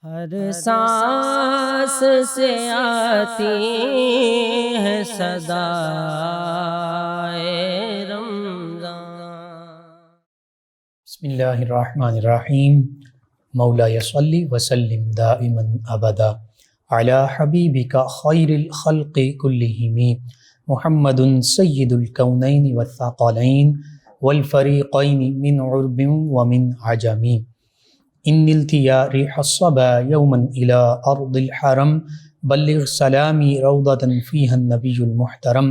ہر سانس سے آتی ہے صدائے رمضان۔ بسم اللہ الرحمن الرحیم۔ مولا صلی وسلم دائما ابدا علی حبیبک خیر الخلق کلہم محمد سید الکونین والثقلین والفریقین من عرب ومن عجم۔ ان التیا ریح الصبا یوما الى ارض الحرم بلغ سلامی روضة فیہا النبی المحترم۔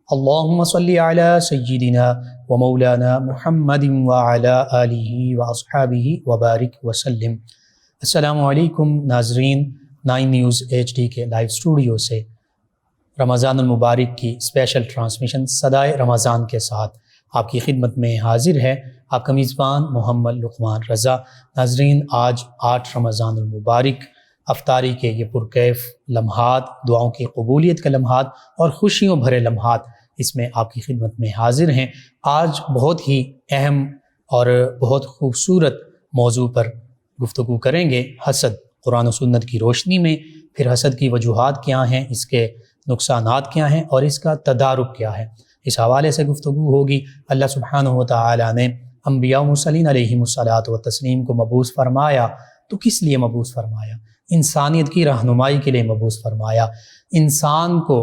اللہم صلی علی سیدنا ومولانا محمد وعلی آلہ واصحابہ وبارک وسلم۔ السلام علیکم ناظرین، 9 نیوز HD کے لائیو اسٹوڈیو سے رمضان المبارک کی اسپیشل ٹرانسمیشن صدائے رمضان کے ساتھ آپ کی خدمت میں حاضر ہے آپ کا میزبان محمد لقمان رضا۔ ناظرین، آج 8 رمضان المبارک افطاری کے یہ پرکیف لمحات، دعاؤں کی قبولیت کے لمحات اور خوشیوں بھرے لمحات اس میں آپ کی خدمت میں حاضر ہیں۔ آج بہت ہی اہم اور بہت خوبصورت موضوع پر گفتگو کریں گے، حسد، قرآن و سنت کی روشنی میں۔ پھر حسد کی وجوہات کیا ہیں، اس کے نقصانات کیا ہیں اور اس کا تدارک کیا ہے، اس حوالے سے گفتگو ہوگی۔ اللہ سبحانہ و تعالی نے انبیاء و مرسلین علیہم الصلاۃ والتسلیم کو مبعوث فرمایا تو کس لیے مبعوث فرمایا؟ انسانیت کی رہنمائی کے لیے مبعوث فرمایا، انسان کو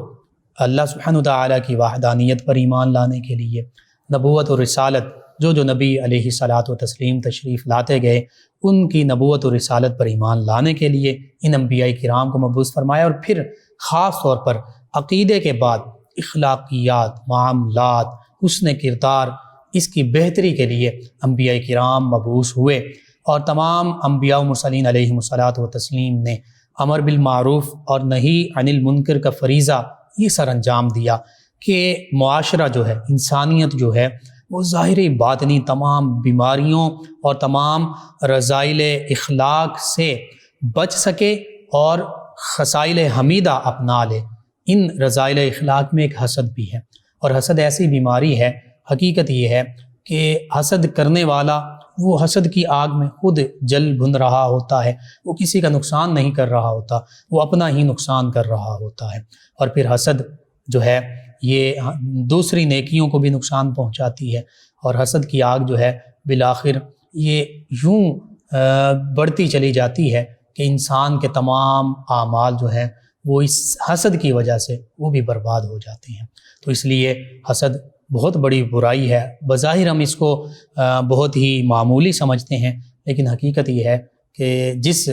اللہ سبحانہ و تعالی کی وحدانیت پر ایمان لانے کے لیے۔ نبوت و رسالت، جو نبی علیہ الصلاۃ والتسلیم تشریف لاتے گئے ان کی نبوت و رسالت پر ایمان لانے کے لیے ان انبیاء کرام کو مبعوث فرمایا، اور پھر خاص طور پر عقیدے کے بعد اخلاقیات، معاملات، حسن کردار، اس کی بہتری کے لیے انبیاء کرام مبعوث ہوئے۔ اور تمام انبیاء و مرسلین علیہم الصلاۃ والتسلیم نے امر بالمعروف اور نہی عن المنکر کا فریضہ یہ سر انجام دیا کہ معاشرہ جو ہے، انسانیت جو ہے، وہ ظاہری باطنی تمام بیماریوں اور تمام رذائل اخلاق سے بچ سکے اور خصائل حمیدہ اپنا لے۔ ان رذائل اخلاق میں ایک حسد بھی ہے، اور حسد ایسی بیماری ہے، حقیقت یہ ہے کہ حسد کرنے والا وہ حسد کی آگ میں خود جل بھن رہا ہوتا ہے، وہ کسی کا نقصان نہیں کر رہا ہوتا، وہ اپنا ہی نقصان کر رہا ہوتا ہے۔ اور پھر حسد جو ہے یہ دوسری نیکیوں کو بھی نقصان پہنچاتی ہے، اور حسد کی آگ جو ہے بالآخر یہ یوں بڑھتی چلی جاتی ہے کہ انسان کے تمام اعمال جو ہیں وہ اس حسد کی وجہ سے وہ بھی برباد ہو جاتے ہیں۔ تو اس لیے حسد بہت بڑی برائی ہے۔ بظاہر ہم اس کو بہت ہی معمولی سمجھتے ہیں، لیکن حقیقت یہ ہے کہ جس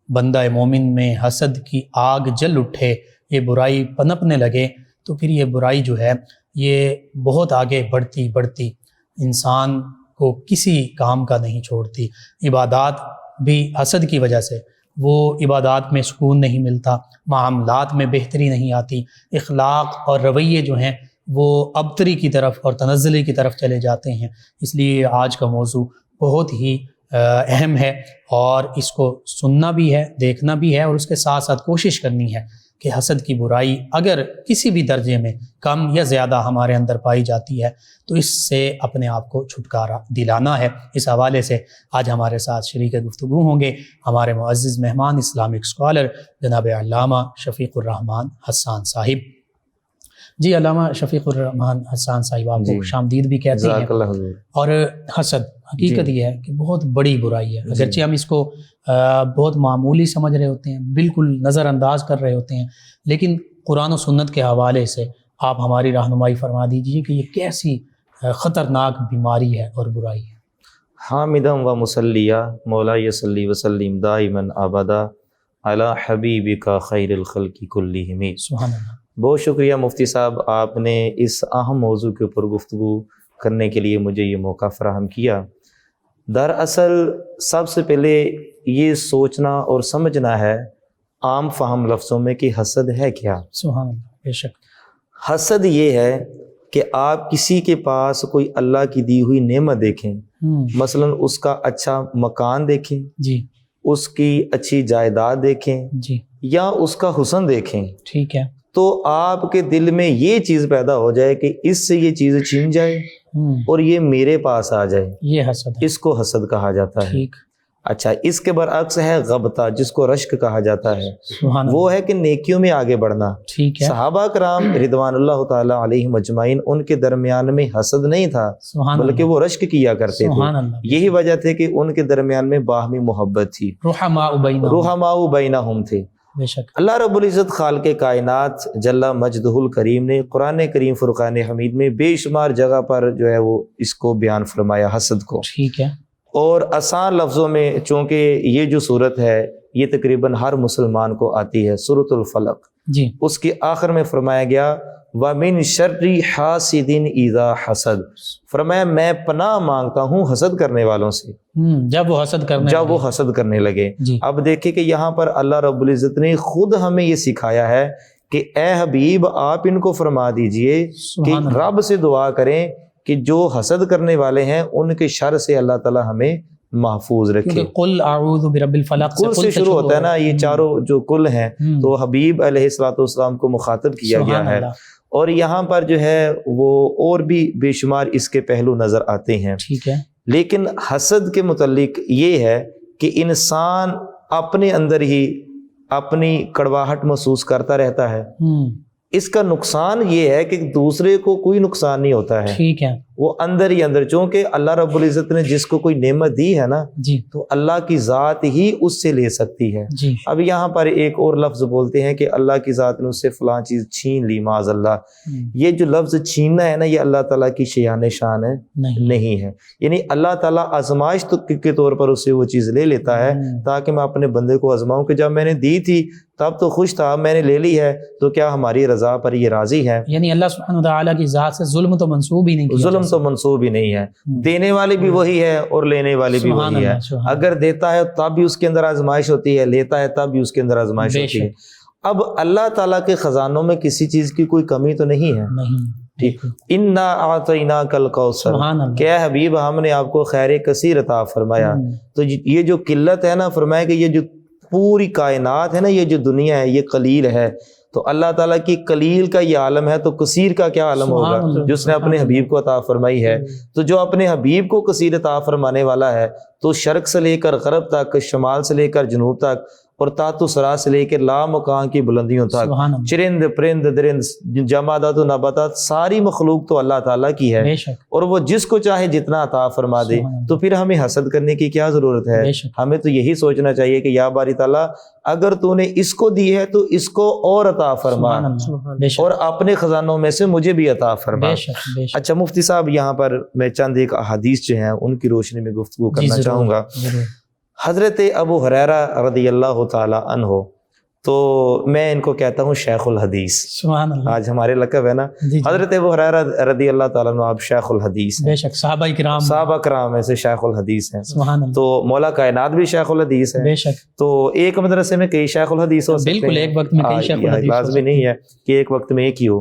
بندہ مومن میں حسد کی آگ جل اٹھے، یہ برائی پنپنے لگے، تو پھر یہ برائی جو ہے یہ بہت آگے بڑھتی بڑھتی انسان کو کسی کام کا نہیں چھوڑتی۔ عبادات بھی حسد کی وجہ سے، وہ عبادات میں سکون نہیں ملتا، معاملات میں بہتری نہیں آتی، اخلاق اور رویے جو ہیں وہ ابتری کی طرف اور تنزلی کی طرف چلے جاتے ہیں۔ اس لیے آج کا موضوع بہت ہی اہم ہے، اور اس کو سننا بھی ہے، دیکھنا بھی ہے، اور اس کے ساتھ ساتھ کوشش کرنی ہے کہ حسد کی برائی اگر کسی بھی درجے میں کم یا زیادہ ہمارے اندر پائی جاتی ہے تو اس سے اپنے آپ کو چھٹکارا دلانا ہے۔ اس حوالے سے آج ہمارے ساتھ شریک گفتگو ہوں گے ہمارے معزز مہمان، اسلامک اسکالر جناب علامہ شفیق الرحمان حسان صاحب۔ جی، علامہ شفیق الرحمان حسان صاحب، آپ کو خوش آمدید بھی کہتے ہیں۔ اور حسد حقیقت یہ ہے کہ بہت بڑی برائی ہے، اگرچہ ہم اس کو بہت معمولی سمجھ رہے ہوتے ہیں، بالکل نظر انداز کر رہے ہوتے ہیں، لیکن قرآن و سنت کے حوالے سے آپ ہماری رہنمائی فرما دیجیے کہ یہ کیسی خطرناک بیماری ہے اور برائی ہے۔ حامدم و مسلیہ مولا صلی وسلم دائما ابدا علی حبیبک خیر الخلق کلہم۔ سبحان اللہ۔ بہت شکریہ مفتی صاحب، آپ نے اس اہم موضوع کے اوپر گفتگو کرنے کے لیے مجھے یہ موقع فراہم کیا۔ دراصل سب سے پہلے یہ سوچنا اور سمجھنا ہے عام فہم لفظوں میں کہ حسد ہے کیا۔ سبحان اللہ، بے شک۔ حسد یہ ہے کہ آپ کسی کے پاس کوئی اللہ کی دی ہوئی نعمت دیکھیں، مثلا اس کا اچھا مکان دیکھیں جی، اس کی اچھی جائیداد دیکھیں جی، یا اس کا حسن دیکھیں، ٹھیک ہے، تو آپ کے دل میں یہ چیز پیدا ہو جائے کہ اس سے یہ چیز چھین جائے اور یہ میرے پاس آ جائے، یہ حسد ہے، اس کو حسد کہا جاتا ہے۔ ٹھیک۔ اچھا اس کے برعکس ہے غبطہ، جس کو رشک کہا جاتا ہے، سبحان اللہ، وہ ہے کہ نیکیوں میں آگے بڑھنا۔ ٹھیک ہے، صحابہ کرام رضوان اللہ تعالی علیہم اجمعین، ان کے درمیان میں حسد نہیں تھا سبحان بلکہ اللہ، وہ رشک کیا کرتے سبحان تھے۔ اللہ، یہی وجہ تھی کہ ان کے درمیان میں باہمی محبت تھی، رحماء بینہم، رحماء بینہم تھے۔ بے شک، اللہ رب العزت خالق کائنات جل مجدہ الکریم نے قرآن کریم فرقان حمید میں بے شمار جگہ پر جو ہے وہ اس کو بیان فرمایا، حسد کو، ٹھیک ہے، اور آسان لفظوں میں، چونکہ یہ جو صورت ہے یہ تقریباً ہر مسلمان کو آتی ہے، سورۃ الفلق، جی، اس کے آخر میں فرمایا گیا وَمِن شَرِّ حَاسِدٍ اِذَا حَسَد، فرمایا میں پناہ مانگتا ہوں حسد کرنے والوں سے جب وہ حسد کرنے جب وہ لگے، حسد کرنے لگے۔ جی، اب دیکھیں کہ یہاں پر اللہ رب العزت نے خود ہمیں یہ سکھایا ہے کہ اے حبیب آپ ان کو فرما دیجئے کہ سبحان اللہ، رب سے دعا کریں کہ جو حسد کرنے والے ہیں ان کے شر سے اللہ تعالی ہمیں محفوظ رکھے۔ کیونکہ قل اعوذ برب الفلق کل سے شروع ہوتا ہے نا، یہ چاروں جو کل ہیں تو حبیب علیہ الصلوۃ والسلام کو مخاطب کیا گیا سبحان ہے، اللہ، اور یہاں پر جو ہے وہ اور بھی بے شمار اس کے پہلو نظر آتے ہیں۔ ٹھیک ہے، لیکن حسد کے متعلق یہ ہے کہ انسان اپنے اندر ہی اپنی کڑواہٹ محسوس کرتا رہتا ہے۔ اس کا نقصان یہ ہے کہ دوسرے کو کوئی نقصان نہیں ہوتا ہے، ٹھیک ہے، وہ اندر ہی اندر، چونکہ اللہ رب العزت نے جس کو کوئی نعمت دی ہے نا جی، تو اللہ کی ذات ہی اس سے لے سکتی ہے۔ جی، اب یہاں پر ایک اور لفظ بولتے ہیں کہ اللہ کی ذات نے اس سے فلاں چیز چھین لی، معاذ اللہ، یہ جو لفظ چھیننا ہے نا یہ اللہ تعالیٰ کی شیان شان ہے نہیں ہے، یعنی اللہ تعالیٰ آزمائش کے طور پر اس سے وہ چیز لے لیتا ہے تاکہ میں اپنے بندے کو آزماؤں کہ جب میں نے دی تھی تب تو خوش تھا، میں نے لے لی ہے تو کیا ہماری رضا پر یہ راضی ہے؟ یعنی اللہ سبحانہ وتعالیٰ کی ذات سے ظلم تو منسوب ہی نہیں کیا ظلم تو منسوب ہی نہیں ہے، دینے والے بھی وہی ہے اور لینے والے بھی وہی ہے۔ اگر دیتا ہے تب بھی اس کے اندر آزمائش ہوتی ہے، لیتا ہے تب بھی اس کے اندر آزمائش ہوتی ہے۔ اب اللہ تعالیٰ کے خزانوں میں کسی چیز کی کوئی کمی تو نہیں ہے، ٹھیک، اِنَّا أَعْطَيْنَاكَ الْكَوْثَرَ، کہ اے حبیب ہم نے آپ کو خیر کثیر عطا فرمایا۔ تو یہ جو قلت ہے نا، فرمایا کہ یہ جو پوری کائنات ہے نا، یہ جو دنیا ہے یہ قلیل ہے، تو اللہ تعالیٰ کی قلیل کا یہ عالم ہے تو کثیر کا کیا عالم ہوگا جس نے اپنے حبیب کو عطا فرمائی ہے۔ تو جو اپنے حبیب کو کثیر عطا فرمانے والا ہے تو شرق سے لے کر غرب تک، شمال سے لے کر جنوب تک، اور تحت و سرا سے لے کے لامکان کی بلندیوں تک، چرند پرند درند جمادات و نباتات، ساری مخلوق تو اللہ تعالیٰ کی ہے، اور وہ جس کو چاہے جتنا عطا فرما دے، تو پھر ہمیں حسد کرنے کی کیا ضرورت ہے؟ ہمیں تو یہی سوچنا چاہیے کہ یا باری تعالیٰ اگر تو نے اس کو دی ہے تو اس کو اور عطا فرما، اور اپنے خزانوں میں سے مجھے بھی عطا فرما۔ اچھا مفتی صاحب یہاں پر میں چند ایک احادیث جو ہیں ان کی روشنی میں گفتگو کرنا چاہوں گا۔ حضرت ابو ہریرہ رضی اللہ تعالی عنہ، تو میں ان کو کہتا ہوں شیخ الحدیث، سبحان اللہ، آج ہمارے لقب ہے نا، حضرت ابو ہریرہ رضی اللہ تعالیٰ عنہ آپ شیخ الحدیث ہیں، بے شک صحابہ کرام میں سے شیخ الحدیث ہیں، سبحان اللہ، تو مولا کائنات بھی شیخ الحدیث ہے، بے شک، تو ایک مدرسے میں کئی شیخ الحدیث ہو سکتے ہیں، بالکل ایک وقت میں کئی شیخ الحدیث، لازمی نہیں ہے کہ ایک وقت میں ایک ہی ہو۔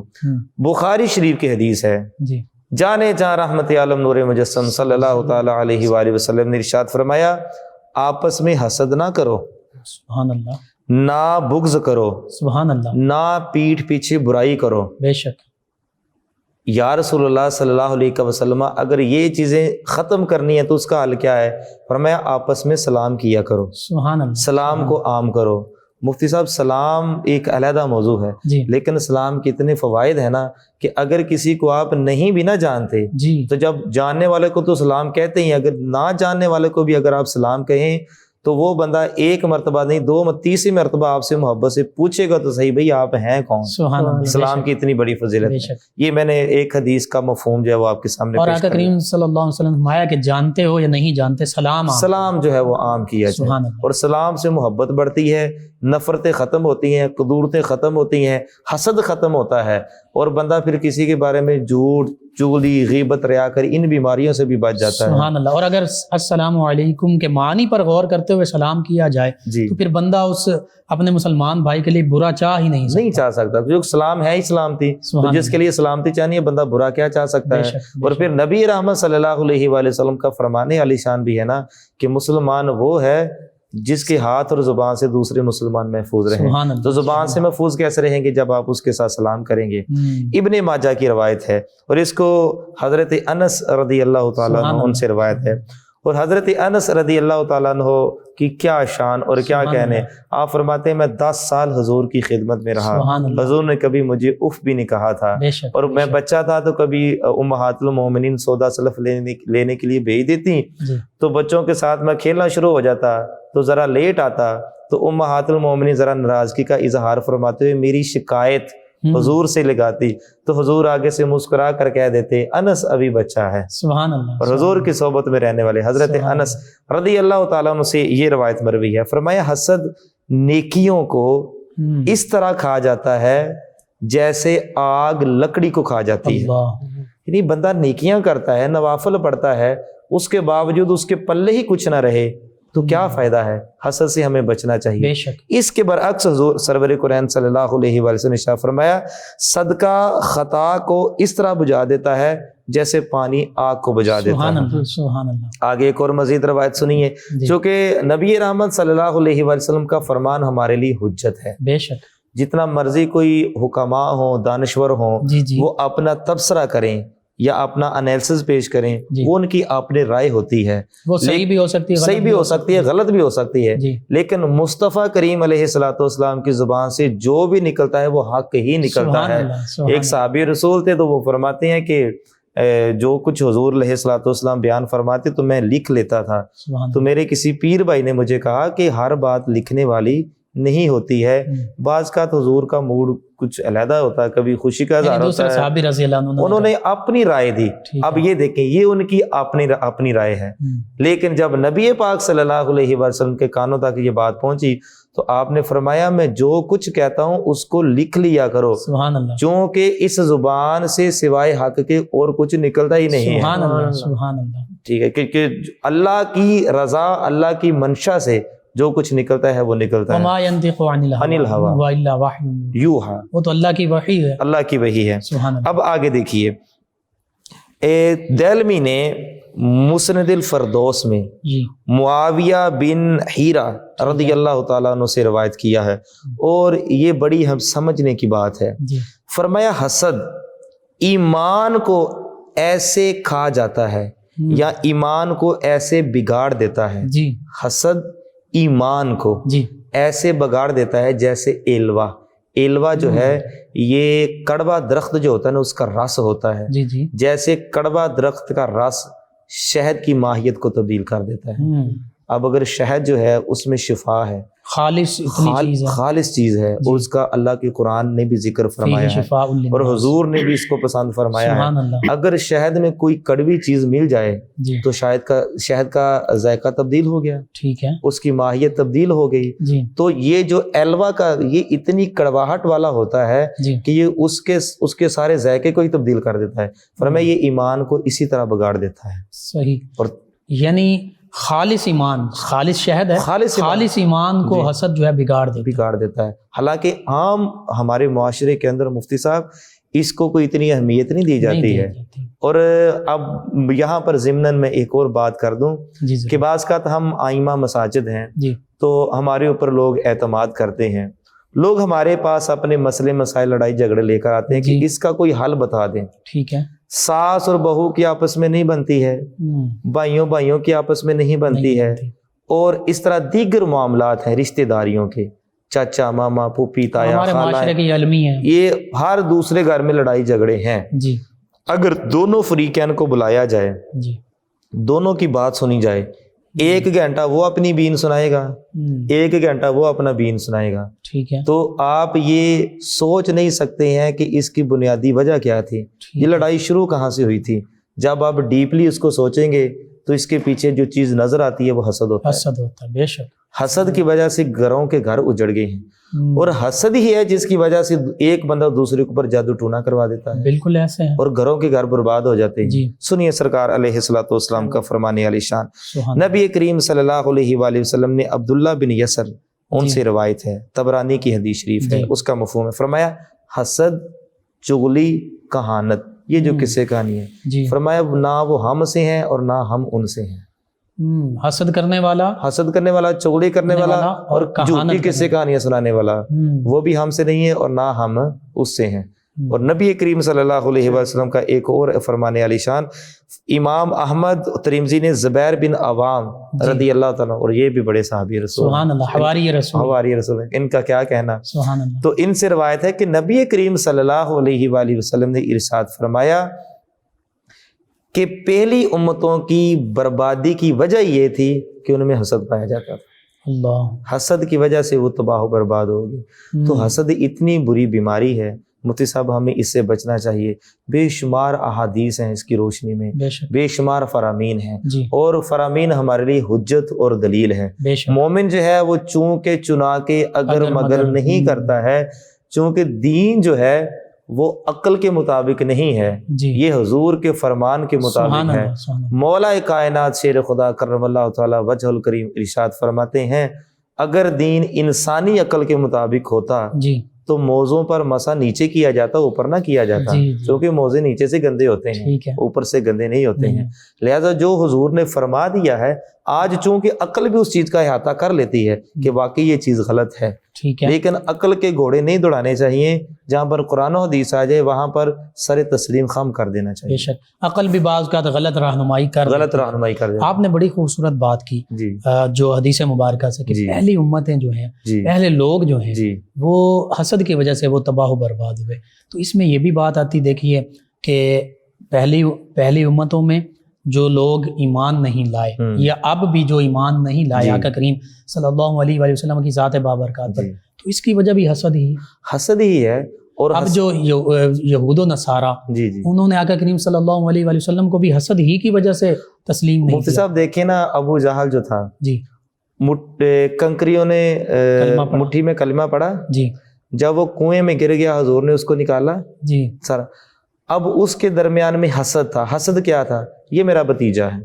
بخاری شریف کی حدیث ہے، جی، جانے جاں رحمت عالم نور مجسم صلی اللہ تعالی علیہ وآلہ وسلم نے ارشاد فرمایا آپس میں حسد نہ کرو، سبحان اللہ، نہ بغض کرو، سبحان اللہ، نہ پیٹھ پیچھے برائی کرو۔ بے شک، یا رسول اللہ صلی اللہ علیہ وسلم اگر یہ چیزیں ختم کرنی ہے تو اس کا حل کیا ہے؟ فرمایا آپس میں سلام کیا کرو، سبحان اللہ، سلام کو عام کرو۔ مفتی صاحب سلام ایک علیحدہ موضوع ہے، لیکن سلام کے اتنے فوائد ہیں نا کہ اگر کسی کو آپ نہیں بھی نہ جانتے تو جب جاننے والے کو تو سلام کہتے ہیں، اگر نہ جاننے والے کو بھی اگر آپ سلام کہیں تو وہ بندہ ایک مرتبہ نہیں دو تیسری مرتبہ آپ سے محبت سے پوچھے گا تو صحیح بھئی آپ ہیں کون۔ سلام کی اتنی بڑی فضیلت ہے، یہ میں نے ایک حدیث کا مفہوم جو ہے وہ آپ کے سامنے اور آقا کریم صلی اللہ علیہ وسلم فرمایا کہ جانتے ہو یا نہیں جانتے سلام جو ہے وہ عام کیا جائے، اور سلام سے محبت بڑھتی ہے، نفرتیں ختم ہوتی ہیں، قدورتیں ختم ہوتی ہیں، حسد ختم ہوتا ہے، اور بندہ پھر کسی کے بارے میں جھوٹ چغلی غیبت ریاکاری ان بیماریوں سے بھی بچ جاتا ہے۔ سبحان اللہ۔ اور اگر السلام علیکم کے معنی پر غور کرتے ہوئے سلام کیا جائے تو پھر بندہ اس اپنے مسلمان بھائی کے لیے برا چاہ ہی نہیں چاہ سکتا، جو سلام ہے ہی سلامتی، جس کے لیے سلامتی چاہیے ہے بندہ برا کیا چاہ سکتا ہے؟ اور پھر نبی رحمت صلی اللہ علیہ وآلہ وسلم کا فرمان علی شان بھی ہے نا کہ مسلمان وہ ہے جس کے ہاتھ اور زبان سے دوسرے مسلمان محفوظ رہیں۔ تو زبان سے محفوظ کیسے رہیں گے؟ جب آپ اس کے ساتھ سلام کریں گے۔ ابن ماجہ کی روایت ہے، اور اس کو حضرت انس رضی اللہ تعالیٰ عنہ ان سے روایت ہے، اور حضرت انس رضی اللہ تعالیٰ عنہ کی کیا شان اور کیا سبحان کہنے، اللہ۔ آپ فرماتے ہیں میں 10 سال حضور کی خدمت میں رہا، سبحان اللہ۔ حضور نے کبھی مجھے اف بھی نہیں کہا تھا، بے شک، اور بے میں شک۔ بچہ تھا تو کبھی امہات المومنین سودا سلف لینے کے لیے بھیج دیتی، جی تو بچوں کے ساتھ میں کھیلنا شروع ہو جاتا تو ذرا لیٹ آتا، تو امہات المومنین ذرا ناراضگی کا اظہار فرماتے ہوئے میری شکایت حضور سے لگاتی، تو حضور آگے سے مسکرا کر کہہ دیتے انس ابھی بچہ ہے۔ سبحان اللہ۔ اور حضور کی صحبت میں رہنے والے حضرت سبحان انس رضی اللہ تعالیٰ عنہ سے یہ روایت مروی ہے، فرمایا حسد نیکیوں کو اس طرح کھا جاتا ہے جیسے آگ لکڑی کو کھا جاتی ہے۔ اللہ، یعنی بندہ نیکیاں کرتا ہے، نوافل پڑھتا ہے، اس کے باوجود اس کے پلے ہی کچھ نہ رہے تو کیا فائدہ ہے؟ حسد سے ہمیں بچنا چاہیے۔ بے شک۔ اس کے برعکس حضور سرور قرآن صلی اللہ علیہ وآلہ وسلم نے ارشاد فرمایا صدقہ خطا کو اس طرح بجھا دیتا ہے جیسے پانی آگ کو بجھا دیتا سبحان ہے۔ اللہ، سبحان اللہ۔ آگے ایک اور مزید روایت سنیے، جی، چونکہ نبی رحمت صلی اللہ علیہ وآلہ وسلم کا فرمان ہمارے لیے حجت ہے۔ بے شک۔ جتنا مرضی کوئی حکماء ہوں، دانشور ہوں، جی جی، وہ اپنا تبصرہ کریں یا اپنا انالیسس پیش کریں، جی، وہ ان کی اپنی رائے ہوتی ہے، وہ صحیح بھی ہو سکتی ہے، غلط صحیح بھی ہو سکتی ہے، غلط بھی ہو سکتی ہے، جی، لیکن مصطفیٰ کریم علیہ الصلوۃ والسلام کی زبان سے جو بھی نکلتا ہے وہ حق ہی نکلتا سبحان ہے۔ اللہ، سبحان ایک صحابی رسول تھے تو وہ فرماتے ہیں کہ جو کچھ حضور علیہ الصلوۃ والسلام بیان فرماتے تو میں لکھ لیتا تھا، سبحان تو میرے کسی پیر بھائی نے مجھے کہا کہ ہر بات لکھنے والی نہیں ہوتی ہے، بعض کا تو حضور کا موڈ کچھ علیحدہ ہوتا ہے، کبھی خوشی کا اظہار دوسرے ہوتا ہے، صحابی رضی اللہ عنہ انہوں نے اپنی رائے دی۔ ٹھیک اب ہے۔ یہ دیکھیں یہ ان کی اپنی رائے ہے، لیکن جب نبی پاک صلی اللہ علیہ وسلم کے کانوں تک یہ بات پہنچی تو آپ نے فرمایا میں جو کچھ کہتا ہوں اس کو لکھ لیا کرو، سبحان اللہ، چونکہ اس زبان سے سوائے حق کے اور کچھ نکلتا ہی نہیں ہے۔ سبحان اللہ، سبحان اللہ۔ ٹھیک ہے، کہ اللہ کی رضا، اللہ کی منشا سے جو کچھ نکلتا ہے وہ نکلتا ہے۔ وما ينطق عن الهوى هو الا وحی، یوحا، وہ تو اللہ کی وحی ہے۔ اللہ کی وحی ہے۔ سبحان اللہ۔ اب آگے دیکھیے، دہلوی نے مسند الفردوس میں جی، معاویہ بن حیرہ رضی اللہ تعالیٰ عنہ سے روایت کیا ہے، اور یہ بڑی ہم سمجھنے کی بات ہے۔ جی، فرمایا حسد ایمان کو ایسے کھا جاتا ہے یا ایمان کو ایسے بگاڑ دیتا ہے، جی، حسد ایمان کو جی، ایسے بگاڑ دیتا ہے جیسے ایلوا۔ ایلوا جو ہے یہ کڑوا درخت جو ہوتا ہے نا اس کا رس ہوتا ہے، جی، جی، جیسے کڑوا درخت کا رس شہد کی ماہیت کو تبدیل کر دیتا ہے۔ اب اگر شہد جو ہے اس میں شفا ہے، خالص اتنی چیز ہے، خالص چیز ہے، اور اس کا اللہ کے قرآن نے بھی ذکر فرمایا فیہ ہے شفاء للناس، اور حضور نے بھی اس کو پسند فرمایا سبحان ہے۔ اللہ۔ اگر شہد میں کوئی کڑوی چیز مل جائے جی، تو شہد کا ذائقہ تبدیل ہو گیا، ٹھیک ہے، اس کی ماہیت تبدیل ہو گئی۔ جی، تو یہ جو ایلوا کا یہ اتنی کڑواہٹ والا ہوتا ہے جی، کہ یہ اس کے سارے ذائقے کو ہی تبدیل کر دیتا ہے۔ فرمایا یہ ایمان کو اسی طرح بگاڑ دیتا ہے۔ صحیح۔ اور یعنی خالص ایمان، خالص شہد ہے، خالص ایمان کو جی، حسد جو ہے بگاڑ دیتا ہے۔ حالانکہ عام ہمارے معاشرے کے اندر مفتی صاحب اس کو کوئی اتنی اہمیت نہیں دی جاتی ہے۔ اور اب یہاں پر ضمناً میں ایک اور بات کر دوں جی، کہ بعض کا ہم آئمہ مساجد ہیں جی، تو ہمارے اوپر لوگ اعتماد کرتے ہیں، لوگ ہمارے پاس اپنے مسئلے مسائل لڑائی جھگڑے لے کر آتے ہیں کہ جی، اس کا کوئی حل بتا دیں۔ ٹھیک ہے، ساس اور بہو کی آپس میں نہیں بنتی ہے، بھائیوں کی آپس میں نہیں بنتی ہے، اور اس طرح دیگر معاملات ہیں رشتہ داریوں کے، چاچا ماما پھوپھی تایا ہمارے معاشرے خالہ، کی علمی ہے۔ یہ ہر دوسرے گھر میں لڑائی جھگڑے ہیں۔ جی، اگر دونوں فریقین کو بلایا جائے، جی، دونوں کی بات سنی جائے، ایک گھنٹہ وہ اپنی بین سنائے گا، ایک گھنٹہ وہ اپنا بین سنائے گا، ٹھیک ہے، تو آپ یہ سوچ نہیں سکتے ہیں کہ اس کی بنیادی وجہ کیا تھی، یہ لڑائی شروع کہاں سے ہوئی تھی۔ جب آپ ڈیپلی اس کو سوچیں گے تو اس کے پیچھے جو چیز نظر آتی ہے وہ حسد ہوتا ہے۔ حسد ہوتا ہے، بے شک۔ حسد کی وجہ سے گھروں کے گھر اجڑ گئے ہیں، اور حسد ہی ہے جس کی وجہ سے ایک بندہ دوسرے کے اوپر جادو ٹونا کروا دیتا ہے، بالکل ایسے ہیں، اور گھروں کے گھر برباد ہو جاتے ہیں۔ جی، سنیے سرکار علیہ الصلوۃ والسلام کا فرمانے علی شان، سبحان نبی کریم صلی اللہ علیہ وآلہ وسلم نے عبداللہ بن یسر، ان جی، سے روایت ہے، طبرانی کی حدیث شریف ہے، جی، اس کا مفہوم ہے، فرمایا حسد، چغلی، کہانت، یہ جو قصے کہانی ہے، جی، فرمایا نہ وہ ہم سے ہیں اور نہ ہم ان سے ہیں۔ حسد کرنے والا، حسد کرنے والا، چغلی کرنے والا اور جھوٹی قصے کہانیاں سنانے والا، وہ بھی ہم سے نہیں ہے اور نہ ہم اس سے ہیں۔ اور نبی کریم صلی اللہ علیہ وسلم کا ایک اور فرمان علی شان، امام احمد ترمذی نے زبیر بن عوام رضی اللہ تعالیٰ، اور یہ بھی بڑے صحابی رسول، سبحان اللہ، حواری رسول، ان کا کیا کہنا، سبحان اللہ۔ تو ان سے روایت ہے کہ نبی کریم صلی اللہ علیہ وآلہ وسلم نے ارشاد فرمایا کہ پہلی امتوں کی بربادی کی وجہ یہ تھی کہ ان میں حسد پایا جاتا تھا، اللہ، حسد کی وجہ سے وہ تباہ و برباد ہوگی۔ تو حسد اتنی بری بیماری ہے مفتی صاحب، ہمیں اس سے بچنا چاہیے۔ بے شمار احادیث ہیں اس کی روشنی میں، بے شک، بے شمار فرامین ہیں، جی، اور فرامین ہمارے لیے حجت اور دلیل ہے۔ بے شک، مومن جو ہے وہ چونکہ چنا کے اگر مگر نہیں کرتا ہے، چونکہ دین جو ہے وہ عقل کے مطابق نہیں ہے، جی، یہ حضور کے فرمان کے سبحان مطابق ہے۔ اللہ، سبحان اللہ، مولا کائنات شیر خدا کرم اللہ تعالی وجہ الکریم ارشاد فرماتے ہیں، اگر دین انسانی عقل کے مطابق ہوتا جی، تو موزوں پر مسا نیچے کیا جاتا، اوپر نہ کیا جاتا، جی، جی، کیونکہ موزے نیچے سے گندے ہوتے ہیں، ٹھیک ہے، اوپر سے گندے نہیں ہوتے ہیں۔ لہذا جو حضور نے فرما دیا ہے، آج چونکہ عقل بھی اس چیز کا احاطہ کر لیتی ہے کہ واقعی یہ چیز غلط ہے، ٹھیک ہے، لیکن عقل کے گھوڑے نہیں دوڑانے چاہیے، جہاں پر قرآن و حدیث آ جائے وہاں پر سر تسلیم خم کر دینا بے چاہیے، شک، عقل بھی بعض اوقات غلط رہنمائی غلط رہنمائی کر دینا۔ آپ نے بڑی خوبصورت بات کی جی جو حدیث مبارکہ سے کہ جی، پہلی امتیں جو ہیں، جی پہلے لوگ جو ہیں جی وہ حسد کی وجہ سے وہ تباہ و برباد ہوئے۔ تو اس میں یہ بھی بات آتی دیکھیے کہ پہلی امتوں میں جو لوگ ایمان نہیں لائے یا اب بھی جو ایمان نہیں لائے جی، آقا کریم صلی اللہ علیہ وآلہ وسلم کی ذات بابرکات پر، جی، تو اس کی وجہ بھی حسد ہی۔ حسد ہی ہے۔ اور اب جو یہود و نصارہ، جی جی انہوں نے آقا کریم صلی اللہ علیہ وآلہ وسلم کو بھی حسد ہی کی وجہ سے تسلیم نہیں مفتی کیا۔ صاحب دیکھیں نا، ابو جہل جو تھا، جی، کنکریوں نے کلمہ پڑھا، مٹھی میں کلمہ پڑھا، جی، جب وہ کنویں میں گر گیا حضور نے اس کو نکالا جی، سارا۔ اب اس کے درمیان میں حسد تھا۔ حسد کیا تھا؟ یہ میرا بھتیجا ہے،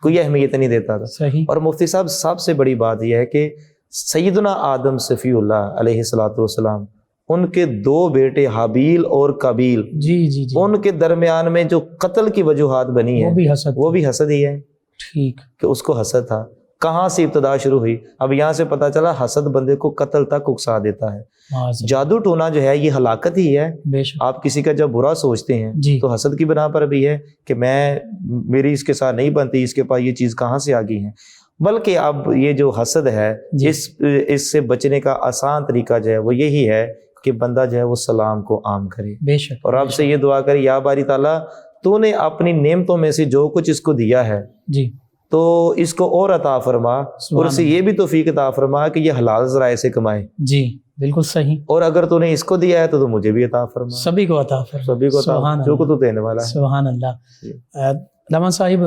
کوئی اہمیت نہیں دیتا تھا۔ صحیح، اور مفتی صاحب سب سے بڑی بات یہ ہے کہ سیدنا آدم صفی اللہ علیہ الصلوۃ والسلام، ان کے دو بیٹے حابیل اور قابیل، جی جی جی، ان کے درمیان میں جو قتل کی وجوہات بنی وہ ہے بھی حسد، وہ بھی حسد ہی ہے، ٹھیک، کہ اس کو حسد تھا۔ کہاں سے ابتدا شروع ہوئی؟ اب یہاں سے پتہ چلا حسد بندے کو قتل تک اکسا دیتا ہے۔ معاذ جادو ٹونا جو ہے یہ ہلاکت ہی ہے۔ بے شک، آپ کسی کا جب برا سوچتے ہیں جی، تو حسد کی بنا پر بھی ہے کہ میری اس کے ساتھ نہیں بنتی، اس کے پاس یہ چیز کہاں سے آ گئی ہے۔ بلکہ اب یہ جو حسد ہے، جی، اس سے بچنے کا آسان طریقہ جو ہے وہ یہی ہے کہ بندہ جو ہے وہ سلام کو عام کرے، بے شک، اور آپ سے یہ دعا کرے، یا باری تعالیٰ تو نے اپنی نعمتوں میں سے جو کچھ اس کو دیا ہے جی، تو اس کو اور عطا فرما، اور اسے یہ بھی توفیق عطا فرما کہ یہ حلال ذرائع سے کمائے، جی، بالکل صحیح، اور اگر تو نے اس کو دیا ہے تو مجھے بھی عطا فرما، سبھی کو عطا فرما، سبھی کو عطا، سبحان جو اللہ، کو تو دینے والا ہے۔ سبحان اللہ۔ علامہ صاحب،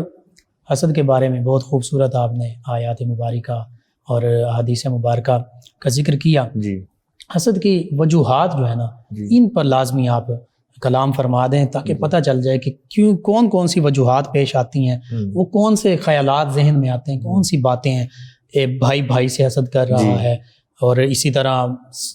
حسد کے بارے میں بہت خوبصورت آپ نے آیات مبارکہ اور حدیث مبارکہ کا ذکر کیا۔ جی حسد کی وجوہات جو ہے نا، جی ان پر لازمی آپ کلام فرما دیں تاکہ پتہ چل جائے کہ کون سی وجوہات پیش آتی ہیں، وہ کون سے خیالات ذہن میں آتے ہیں، کون سی باتیں ہیں، بھائی بھائی سے حسد کر رہا ہے، اور اسی طرح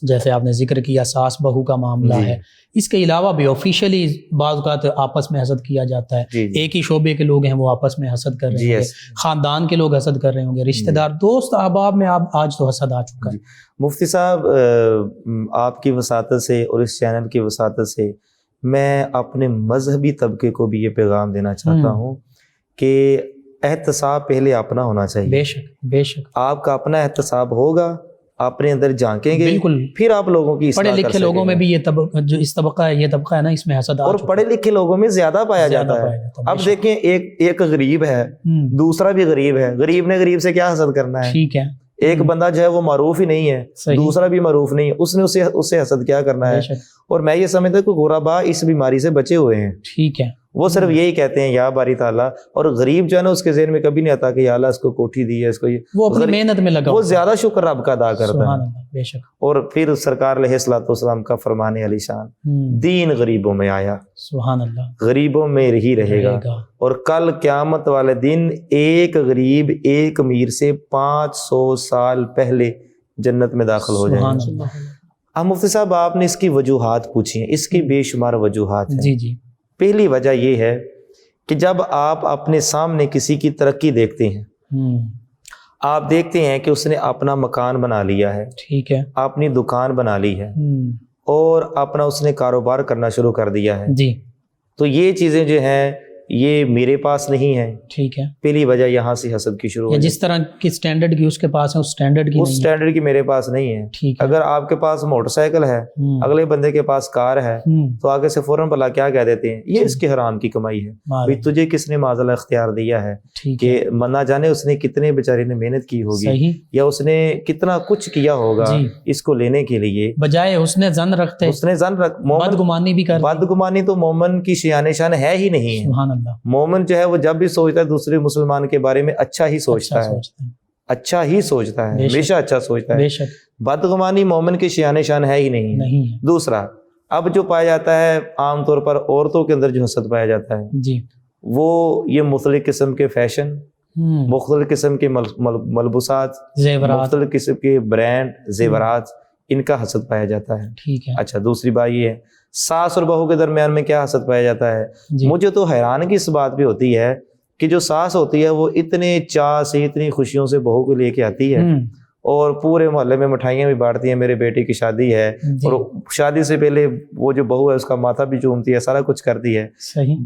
جیسے آپ نے ذکر کیا ساس بہو کا معاملہ ہے۔ اس کے علاوہ بھی آفیشلی بعض اوقات آپس میں حسد کیا جاتا ہے، ایک ہی شعبے کے لوگ ہیں وہ آپس میں حسد کر رہے ہوں گے، خاندان کے لوگ حسد کر رہے ہوں گے، رشتہ دار، دوست احباب میں آج تو حسد آ چکا ہے۔ مفتی صاحب، آپ کی وساطت سے اور اس چینل کی وساطت سے میں اپنے مذہبی طبقے کو بھی یہ پیغام دینا چاہتا ہوں کہ احتساب پہلے اپنا ہونا چاہیے۔ بے شک، بے شک، آپ کا اپنا احتساب ہوگا، اپنے اندر جھانکیں گے، بالکل، پھر آپ لوگوں کی پڑھے لکھے لوگوں میں بھی یہ جو اس طبقہ ہے، یہ طبقہ ہے نا، اس میں حسد اور پڑھے لکھے لوگوں میں زیادہ پایا جاتا ہے۔ اب دیکھیں، ایک غریب ہے، دوسرا بھی غریب ہے، غریب نے غریب سے کیا حسد کرنا ہے؟ ٹھیک ہے، ایک بندہ جو ہے وہ معروف ہی نہیں ہے، دوسرا بھی معروف نہیں ہے، اس نے اس سے حسد کیا کرنا ہے؟ اور میں یہ سمجھتا ہوں کہ غربا اس بیماری سے بچے ہوئے ہیں، ٹھیک ہے، وہ صرف یہی کہتے ہیں یا باری تعالیٰ، اور غریب جو ہے نا اس کے ذہن میں کبھی نہیں آتا کہ یا اللہ اس کو کوٹھی دی ہے، اس کو یہ، وہ اپنی محنت میں لگا، وہ زیادہ شکر رب کا ادا کرتا سبحان ہے۔ اللہ، بے شک، اور پھر سرکار علیہ الصلوۃ والسلام کا فرمان علی شان، دین غریبوں میں آیا، سبحان اللہ، غریبوں میں ہی رہے گا، اور کل قیامت والے دن ایک غریب ایک امیر سے 500 سال پہلے جنت میں داخل ہو جائے گا۔ اب مفتی صاحب آپ نے اس کی وجوہات پوچھی ہیں، اس کی بے شمار وجوہات ہیں۔ جی جی، پہلی وجہ یہ ہے کہ جب آپ اپنے سامنے کسی کی ترقی دیکھتے ہیں، آپ دیکھتے ہیں کہ اس نے اپنا مکان بنا لیا ہے، ٹھیک ہے، اپنی دکان بنا لی ہے، اور اپنا اس نے کاروبار کرنا شروع کر دیا ہے. جی تو یہ چیزیں جو ہیں یہ میرے پاس نہیں ہیں. ٹھیک ہے. پہلی وجہ یہاں سے حسد کی شروع یا ہو جس طرح کی سٹینڈرڈ کی اس کے پاس ہے اس سٹینڈرڈ کی اس نہیں ہے. سٹینڈرڈ کی میرے پاس نہیں ہے. ٹھیک ہے. اگر آپ کے پاس موٹر سائیکل ہے, اگلے بندے کے پاس کار ہے, تو آگے سے فوراً بلا کیا کہہ دیتے ہیں, یہ اس کے حرام کی کمائی ہے. بھئی تجھے کس نے معاذ اللہ اختیار دیا ہے کہ نہ جانے اس نے کتنے بیچارے نے محنت کی ہوگی یا اس نے کتنا کچھ کیا ہوگا اس کو لینے کے لیے, بجائے حسن ظن رکھتے, حسن ظن رکھ, بدگمانی بھی کرتے. بدگمانی تو مومن کی شان شان ہے ہی نہیں ہے. سبحان اللہ. مومن جو ہے وہ جب بھی سوچتا ہے دوسرے مسلمان کے بارے میں اچھا ہی سوچتا ہے, اچھا ہی سوچتا ہے, ہمیشہ اچھا سوچتا ہے. بدگمانی مومن کی شان ہے ہی نہیں. دوسرا, اب جو پایا جاتا ہے عام طور پر عورتوں کے اندر جو حسد پایا جاتا ہے جی, وہ یہ مختلف قسم کے فیشن, مختلف قسم کے ملبوسات, مختلف قسم کے برانڈ زیورات, ان کا حسد پایا جاتا ہے. ٹھیک ہے. اچھا, دوسری بات یہ ہے ساس اور بہو کے درمیان میں کیا حسد پایا جاتا ہے. مجھے تو حیرانگی اس بات بھی ہوتی ہے کہ جو ساس ہوتی ہے وہ اتنے چاہ سے اتنی خوشیوں سے بہو کو لے کے آتی ہے اور پورے محلے میں مٹھائیاں بھی بانٹتی ہیں, میرے بیٹے کی شادی ہے, اور شادی سے پہلے وہ جو بہو ہے اس کا ماتھا بھی چومتی ہے, سارا کچھ کرتی ہے.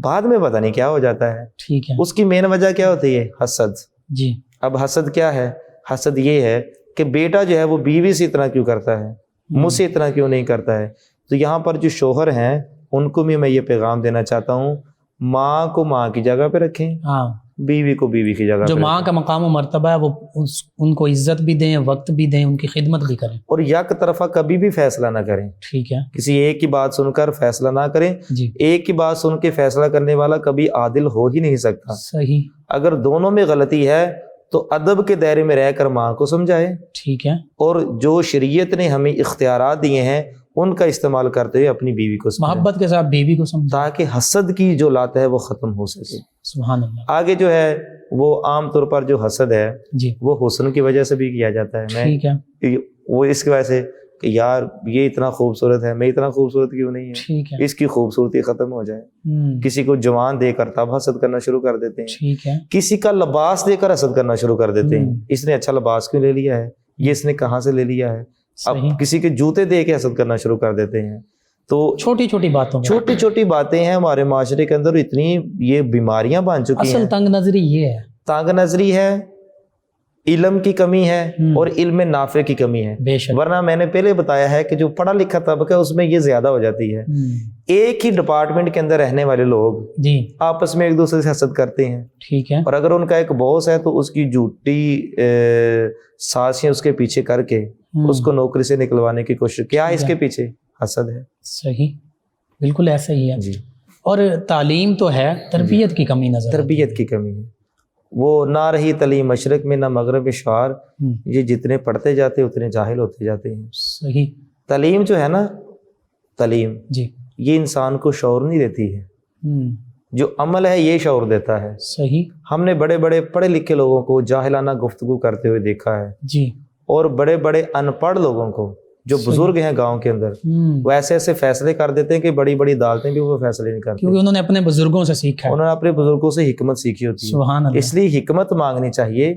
بعد میں پتہ نہیں کیا ہو جاتا ہے. ٹھیک ہے. اس کی مین وجہ کیا ہوتی ہے؟ حسد. جی. اب حسد کیا ہے؟ حسد یہ ہے کہ بیٹا جو ہے وہ بیوی سے اتنا کیوں کرتا ہے, مجھ سے اتنا کیوں نہیں کرتا ہے. تو یہاں پر جو شوہر ہیں ان کو بھی میں یہ پیغام دینا چاہتا ہوں, ماں کو ماں کی جگہ پہ رکھیں, بیوی کو بیوی کی جگہ, جو ماں کا مقام و مرتبہ ہے وہ ان کو عزت بھی دیں, وقت بھی دیں, ان کی خدمت بھی کریں, اور یک طرفہ کبھی بھی فیصلہ نہ کریں. ٹھیک ہے. کسی ایک کی بات سن کر فیصلہ نہ کریں. جی. ایک کی بات سن کے فیصلہ کرنے والا کبھی عادل ہو ہی نہیں سکتا. صحیح. اگر دونوں میں غلطی ہے تو ادب کے دائرے میں رہ کر ماں کو سمجھائے. ٹھیک ہے. اور جو شریعت نے ہمیں اختیارات دیے ہیں ان کا استعمال کرتے ہوئے اپنی بیوی کو محبت کے ساتھ بیوی کو سمجھائے تاکہ حسد کی جو لات ہے وہ ختم ہو سکے. سبحان اللہ. آگے جو ہے وہ عام طور پر جو حسد ہے جی وہ حسن کی وجہ سے بھی کیا جاتا ہے. ٹھیک ہے. وہ اس کی وجہ سے کہ یار یہ اتنا خوبصورت ہے, میں اتنا خوبصورت کیوں نہیں ہے, ٹھیک ہے, اس کی خوبصورتی ختم ہو جائے. کسی کو جوان دے کر تب حسد کرنا شروع کر دیتے ہیں. ٹھیک ہے. کسی کا لباس دے کر حسد کرنا شروع کر دیتے ہیں, اس نے اچھا لباس کیوں لے لیا ہے, یہ اس نے کہاں سے لے لیا ہے. اب کسی کے جوتے دے کے حسد کرنا شروع کر دیتے ہیں. تو چھوٹی چھوٹی باتیں ہیں ہمارے معاشرے کے اندر, اتنی یہ بیماریاں بن چکی ہیں. اصل تنگ نظری یہ ہے, تنگ نظری ہے, علم کی کمی ہے, اور علم نافع کی کمی ہے. ورنہ میں نے پہلے بتایا ہے کہ جو پڑھا لکھا طبقہ ہے اس میں یہ زیادہ ہو جاتی ہے. ایک ہی ڈپارٹمنٹ کے اندر رہنے والے لوگ جی آپس میں ایک دوسرے سے حسد کرتے ہیں. ٹھیک ہے. اور اگر ان کا ایک باس ہے تو اس کی جھوٹی سازشیں اس کے پیچھے کر کے اس کو نوکری سے نکلوانے کی کوشش, کیا ہے اس کے پیچھے؟ حسد ہے. صحیح, بالکل ایسا ہی ہے جی. اور تعلیم تو ہے, تربیت کی کمی نظر, تربیت کی کمی ہے. وہ نہ رہی تعلیم مشرق میں نہ مغرب میں شعار, یہ جتنے پڑھتے جاتے اتنے جاہل ہوتے جاتے ہیں. صحیح. تعلیم جو ہے نا, تعلیم جی یہ انسان کو شعور نہیں دیتی ہے, جو عمل ہے یہ شعور دیتا ہے. صحیح. ہم نے بڑے بڑے پڑھے لکھے لوگوں کو جاہلانہ گفتگو کرتے ہوئے دیکھا ہے جی, اور بڑے بڑے ان پڑھ لوگوں کو جو بزرگ ہیں گاؤں کے اندر, وہ ایسے ایسے فیصلے کر دیتے ہیں کہ بڑی بڑی عدالتیں بھی وہ فیصلے نہیں کرتی, کیونکہ انہوں نے اپنے بزرگوں سے سیکھا ہے, انہوں نے اپنے بزرگوں سے حکمت سیکھی ہوتی ہے. سبحان اللہ. اس لیے حکمت مانگنی چاہیے.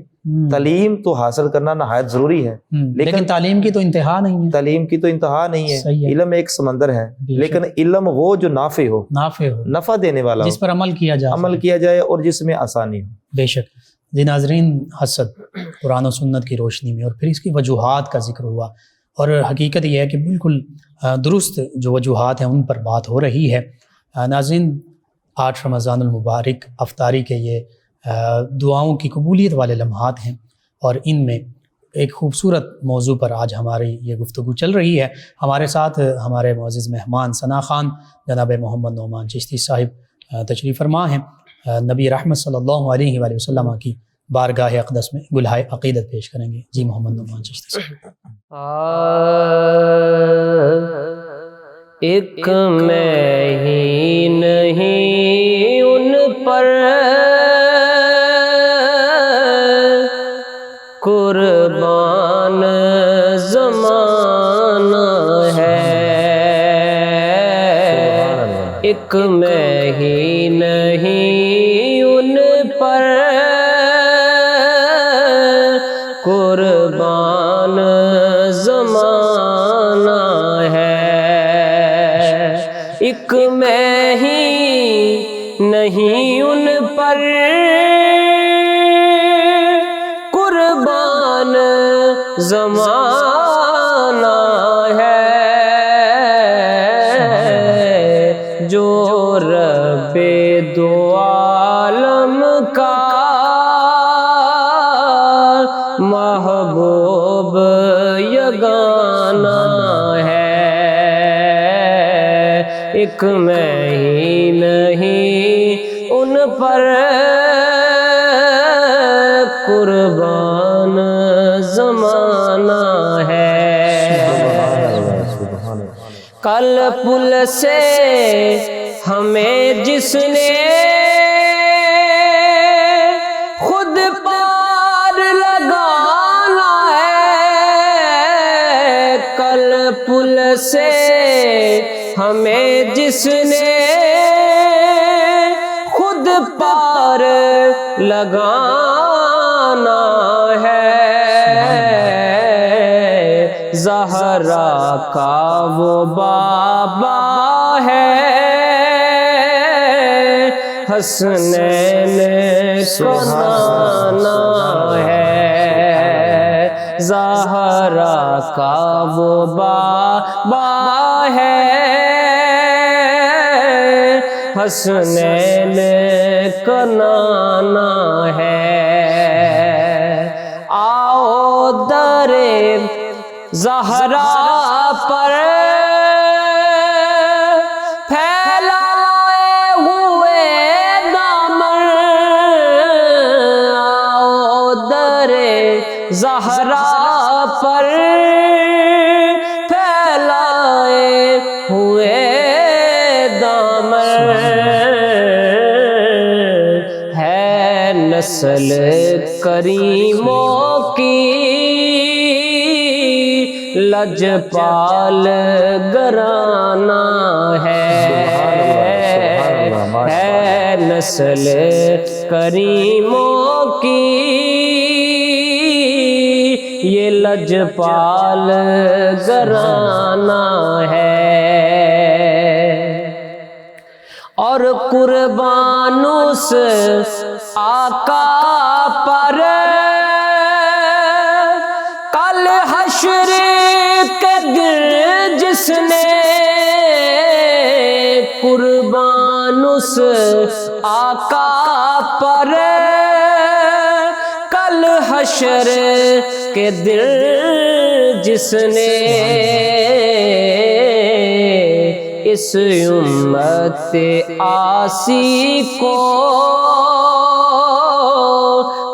تعلیم تو حاصل کرنا نہایت ضروری ہے, لیکن تعلیم کی تو انتہا نہیں ہے. تعلیم کی تو انتہا نہیں ہے. علم ایک سمندر ہے, لیکن علم وہ جو نافع ہو, نفع دینے والا, جس پر عمل کیا جائے اور جس میں آسانی ہو. بے شک. جی ناظرین, حسد قرآن و سنت کی روشنی میں اور پھر اس کی وجوہات کا ذکر ہوا, اور حقیقت یہ ہے کہ بالکل درست جو وجوہات ہیں ان پر بات ہو رہی ہے. ناظرین, 8 رمضان المبارک افطاری کے یہ دعاؤں کی قبولیت والے لمحات ہیں, اور ان میں ایک خوبصورت موضوع پر آج ہماری یہ گفتگو چل رہی ہے. ہمارے ساتھ ہمارے معزز مہمان ثنا خان جناب محمد نعمان چشتی صاحب تشریف فرما ہیں. نبی رحمت صلی اللہ علیہ وآلہ وسلم کی بارگاہ اقدس میں گلہائے عقیدت پیش کریں گے. جی محمد نعمان چشتی صاحب. ایک میں ہی نہیں ان پر قربان زمانہ ہے, ایک میں ہی نہیں ان پر قربان زمانہ ہے. ایک میں ہی نہیں ان پر قربان زمانہ ہے، جو رب دو عالم کا محبوب یگانہ ہے۔ ایک میں ہی نہیں ان پر قربان زمانہ ہے۔ کل پل سے ہمیں جس نے خود پار لگانا ہے، کل پل سے ہمیں جس نے خود پار لگانا ہے، زہرا کا وہ بابا ہے، حسنین کا نانا ہے، زہرا کا وہ بابا ہے، حسنین کا نانا ہے۔ آؤ در زہرا پر پھیلائے ہوئے دامن، آؤ در زہرا پر پھیلائے ہوئے دامن، ہے نسل کریموں کی لجپال گرانا ہے، ہے نسل کریموں کی یہ لجپال گرانا ہے، اور قربان اس آقا پر کل حشر کے دن جس نے، قربان اس آقا پر کل حشر کے دن جس نے، اس امت عاصی کو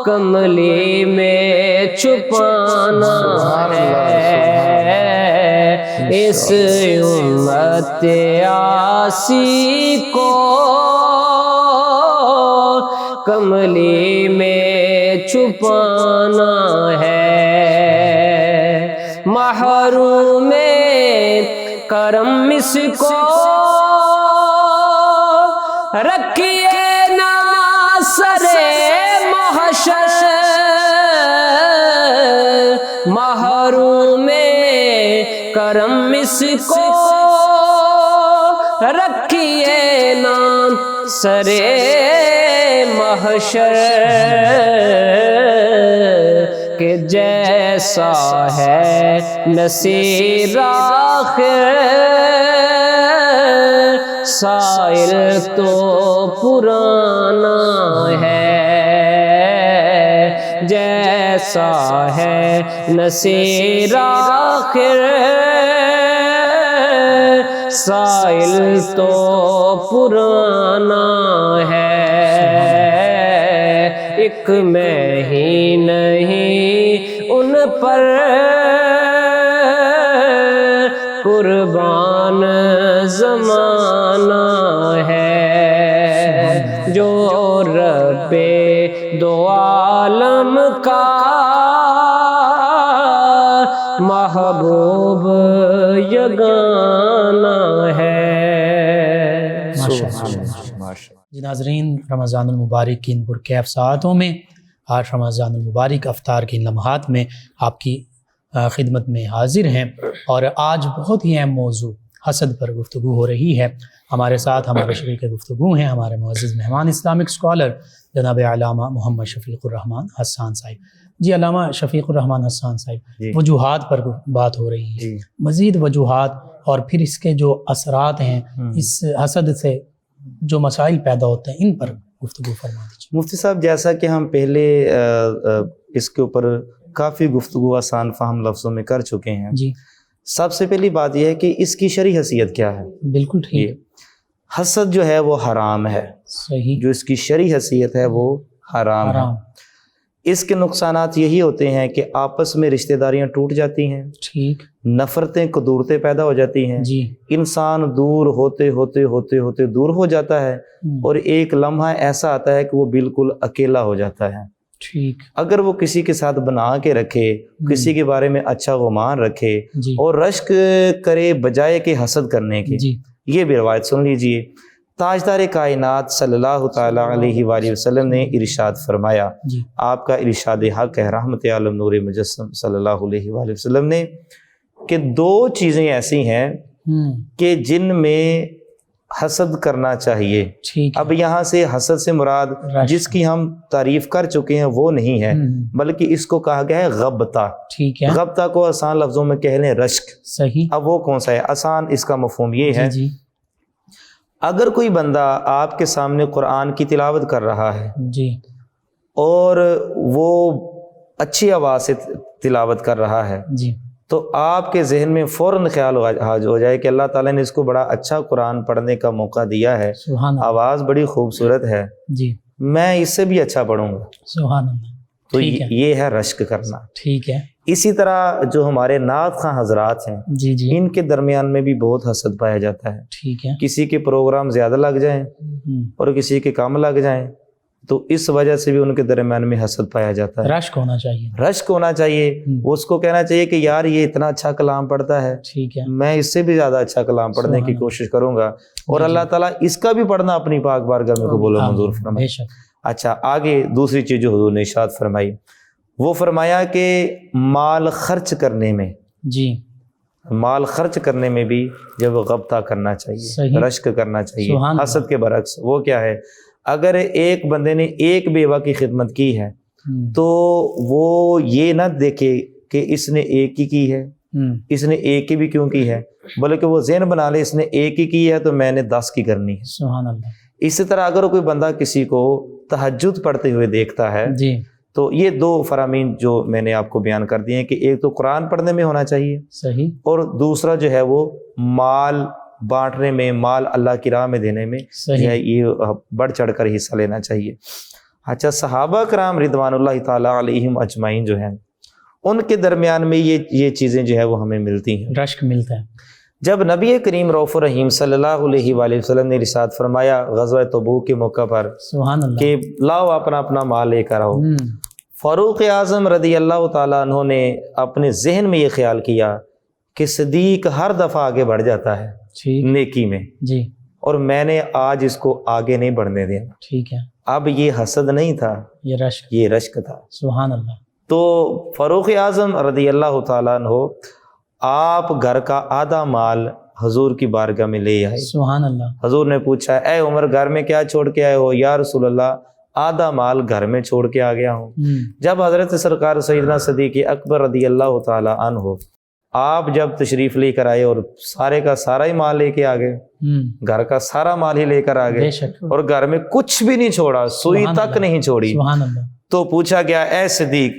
کملی میں چھپانا ہے، اس امت عاصی کو کملی میں چھپانا ہے، محروم کرم اس کو رکھیے نا سرے محشر، محروم کرم اس کو رکھیے نا سرے محشر، کہ جیسا ہے نصیر آخر سائل تو پرانا ہے، جیسا ہے نصیر آخر سائل تو پرانا ہے، ایک میں ہی نہیں ان پر قربان زمانہ ہے، جو رب دو عالم کا محبوب یگانہ ہے۔ جی ناظرین، رمضان المبارک کی ان پرکیف ساعتوں میں آج رمضان المبارک افطار کے ان لمحات میں آپ کی خدمت میں حاضر ہیں، اور آج بہت ہی اہم موضوع حسد پر گفتگو ہو رہی ہے۔ ہمارے ساتھ ہمارے شریک گفتگو ہیں ہمارے معزز مہمان اسلامک اسکالر جناب علامہ محمد شفیق الرحمان حسان صاحب۔ جی علامہ شفیق الرحمان حسان صاحب، جی وجوہات پر بات ہو رہی ہے، جی مزید وجوہات اور پھر اس کے جو اثرات ہیں اس حسد سے جو مسائل پیدا ہوتے ہیں ان پر گفتگو فرما دیجیے۔ مفتی صاحب، جیسا کہ ہم پہلے اس کے اوپر کافی گفتگو آسان فہم لفظوں میں کر چکے ہیں، جی سب سے پہلی بات یہ ہے کہ اس کی شرعی حیثیت کیا ہے۔ بالکل ٹھیک، یہ حسد جو ہے وہ حرام ہے، صحیح، جو اس کی شرعی حیثیت ہے وہ حرام ہے۔ اس کے نقصانات یہی ہوتے ہیں کہ آپس میں رشتہ داریاں ٹوٹ جاتی ہیں، ٹھیک، نفرتیں قدورتیں پیدا ہو جاتی ہیں، جی، انسان دور ہوتے ہوتے ہوتے ہوتے دور ہو جاتا ہے، اور ایک لمحہ ایسا آتا ہے کہ وہ بالکل اکیلا ہو جاتا ہے۔ ٹھیک، اگر وہ کسی کے ساتھ بنا کے رکھے، کسی کے بارے میں اچھا گمان رکھے جی، اور رشک کرے بجائے کہ حسد کرنے کی، جی، یہ بھی روایت سن لیجئے۔ تاجدار کائنات صلی اللہ تعالیٰ علیہ وآلہ وسلم نے ارشاد فرمایا، جی، آپ کا ارشاد حق ہے رحمت عالم نور مجسم صلی اللہ علیہ وآلہ وسلم نے، کہ دو چیزیں ایسی ہیں کہ جن میں حسد کرنا چاہیے۔ ٹھیک، اب یہاں سے حسد سے مراد جس کی ہم تعریف کر چکے ہیں وہ نہیں ہے، بلکہ اس کو کہا گیا ہے غبطہ۔ ٹھیک ہے، غبطہ کو آسان لفظوں میں کہہ لیں رشک۔ صحیح، اب وہ کون سا ہے؟ آسان اس کا مفہوم یہ ہے، جی، اگر کوئی بندہ آپ کے سامنے قرآن کی تلاوت کر رہا ہے جی، اور وہ اچھی آواز سے تلاوت کر رہا ہے، جی، تو آپ کے ذہن میں فوراً خیال ہو جائے کہ اللہ تعالیٰ نے اس کو بڑا اچھا قرآن پڑھنے کا موقع دیا ہے، سبحان اللہ، آواز بڑی خوبصورت ہے، جی، میں اس سے بھی اچھا پڑھوں گا، سبحان اللہ، تو ٹھیک ہے، یہ ہے رشک کرنا۔ ٹھیک ہے، اسی طرح جو ہمارے نعت خواں حضرات ہیں، جی، جی، ان کے درمیان میں بھی بہت حسد پایا جاتا ہے۔ ٹھیک ہے، کسی کے پروگرام زیادہ لگ جائیں اور کسی کے کم لگ جائیں تو اس وجہ سے بھی ان کے درمیان میں حسد پایا جاتا ہے۔ رشک ہونا چاہیے، رشک ہونا چاہیے، اس کو کہنا چاہیے کہ یار یہ اتنا اچھا کلام پڑھتا ہے، ٹھیک ہے، میں اس سے بھی زیادہ اچھا کلام پڑھنے کی کوشش کروں گا، اور اللہ تعالیٰ اس کا بھی پڑھنا اپنی پاک بارگاہ میں قبول و منظور فرمائے۔ بے شک، اچھا، آگے دوسری چیز جو حضور نے ارشاد فرمائی، وہ فرمایا کہ مال خرچ کرنے میں، جی، مال خرچ کرنے میں بھی جب غبطہ کرنا چاہیے، صحیح، رشک کرنا چاہیے، سبحان اللہ، حسد کے برعکس۔ وہ کیا ہے؟ اگر ایک بندے نے ایک بیوہ کی خدمت کی ہے تو وہ یہ نہ دیکھے کہ اس نے ایک ہی کی ہے، اس نے ایک ہی بھی کیوں کی ہے، بلکہ وہ ذہن بنا لے اس نے ایک ہی کی ہے تو میں نے 10 کی کرنی ہے۔ سبحان اللہ، اسی طرح اگر کوئی بندہ کسی کو تہجد پڑھتے ہوئے دیکھتا ہے جی، تو یہ دو فرامین جو میں نے آپ کو بیان کر دیے ہیں کہ ایک تو قرآن پڑھنے میں ہونا چاہیے، صحیح، اور دوسرا جو ہے وہ مال بانٹنے میں، مال اللہ کی راہ میں دینے میں صحیح، یہ بڑھ چڑھ کر حصہ لینا چاہیے۔ اچھا، صحابہ کرام رضوان اللہ تعالیٰ علیہم اجمعین جو ہیں ان کے درمیان میں یہ چیزیں جو ہے وہ ہمیں ملتی ہیں۔ رشک ملتا ہے، جب نبی کریم رؤوف الرحیم صلی اللہ علیہ وآلہ وسلم نے ارشاد فرمایا غزوہ تبوک کے موقع پر سبحان اللہ، کہ لاؤ اپنا مال لے کر آؤ، فاروق اعظم رضی اللہ تعالیٰ عنہ نے اپنے ذہن میں یہ خیال کیا کہ صدیق ہر دفعہ آگے بڑھ جاتا ہے ٹھیک، نیکی میں، جی، اور میں نے آج اس کو آگے نہیں بڑھنے دینا۔ ٹھیک ہے، اب یہ حسد نہیں تھا، یہ رشک، یہ رشک تھا۔ سبحان اللہ، تو فاروق اعظم رضی اللہ تعالیٰ عنہ آپ گھر کا آدھا مال حضور کی بارگاہ میں لے آئے۔ سبحان اللہ، حضور نے پوچھا، اے عمر گھر میں کیا چھوڑ کے آئے ہو؟ یا رسول اللہ آدھا مال گھر میں چھوڑ کے آ گیا ہوں۔ جب حضرت سرکار سیدنا صدیق اکبر رضی اللہ تعالیٰ عنہ آپ جب تشریف لے کر آئے اور سارے کا سارا ہی مال لے کے آ گئے، گھر کا سارا مال ہی لے کر آ بے گئے، شک، اور گھر میں کچھ بھی نہیں چھوڑا، سوئی سبحان تک اللہ، نہیں چھوڑی، سبحان اللہ، تو پوچھا گیا، اے صدیق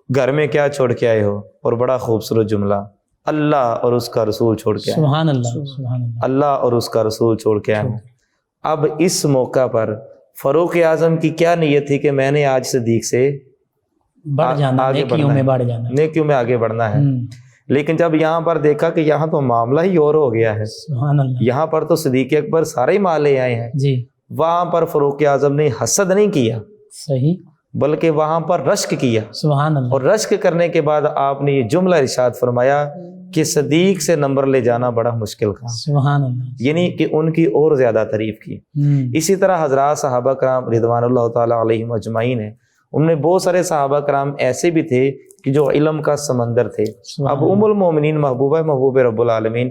گھر میں کیا چھوڑ کے آئے ہو؟ اور بڑا خوبصورت جملہ، اللہ اور اس کا رسول چھوڑ کے آئے، سبحان اللہ، سبحان اللہ، اللہ اور اس کا رسول چھوڑ کے آئے ہوں۔ اب اس موقع پر فاروق اعظم کی کیا نیت تھی کہ میں نے آج صدیق سے بڑھ جانا، آگے نیکیوں بڑھنا میں ہے، بڑھ جانا، نیکیوں میں آگے بڑھنا ہے۔ لیکن جب یہاں پر دیکھا کہ یہاں تو معاملہ ہی اور ہو گیا ہے، سبحان اللہ، یہاں پر تو صدیق اکبر سارے ہی مال لے آئے ہیں، جی، وہاں پر فاروق اعظم نے حسد نہیں کیا صحیح، بلکہ وہاں پر رشک کیا، سبحان اللہ، اور رشک کرنے کے بعد آپ نے یہ جملہ ارشاد فرمایا کہ صدیق سے نمبر لے جانا بڑا مشکل کام، سبحان اللہ، یعنی کہ ان کی اور زیادہ تعریف کی۔ اسی طرح حضرات صحابہ کرام رضوان اللہ تعالیٰ علیہم اجمعین ہیں، ان میں بہت سارے صحابہ کرام ایسے بھی تھے کہ جو علم کا سمندر تھے۔ اب ام المومنین محبوب رب العالمین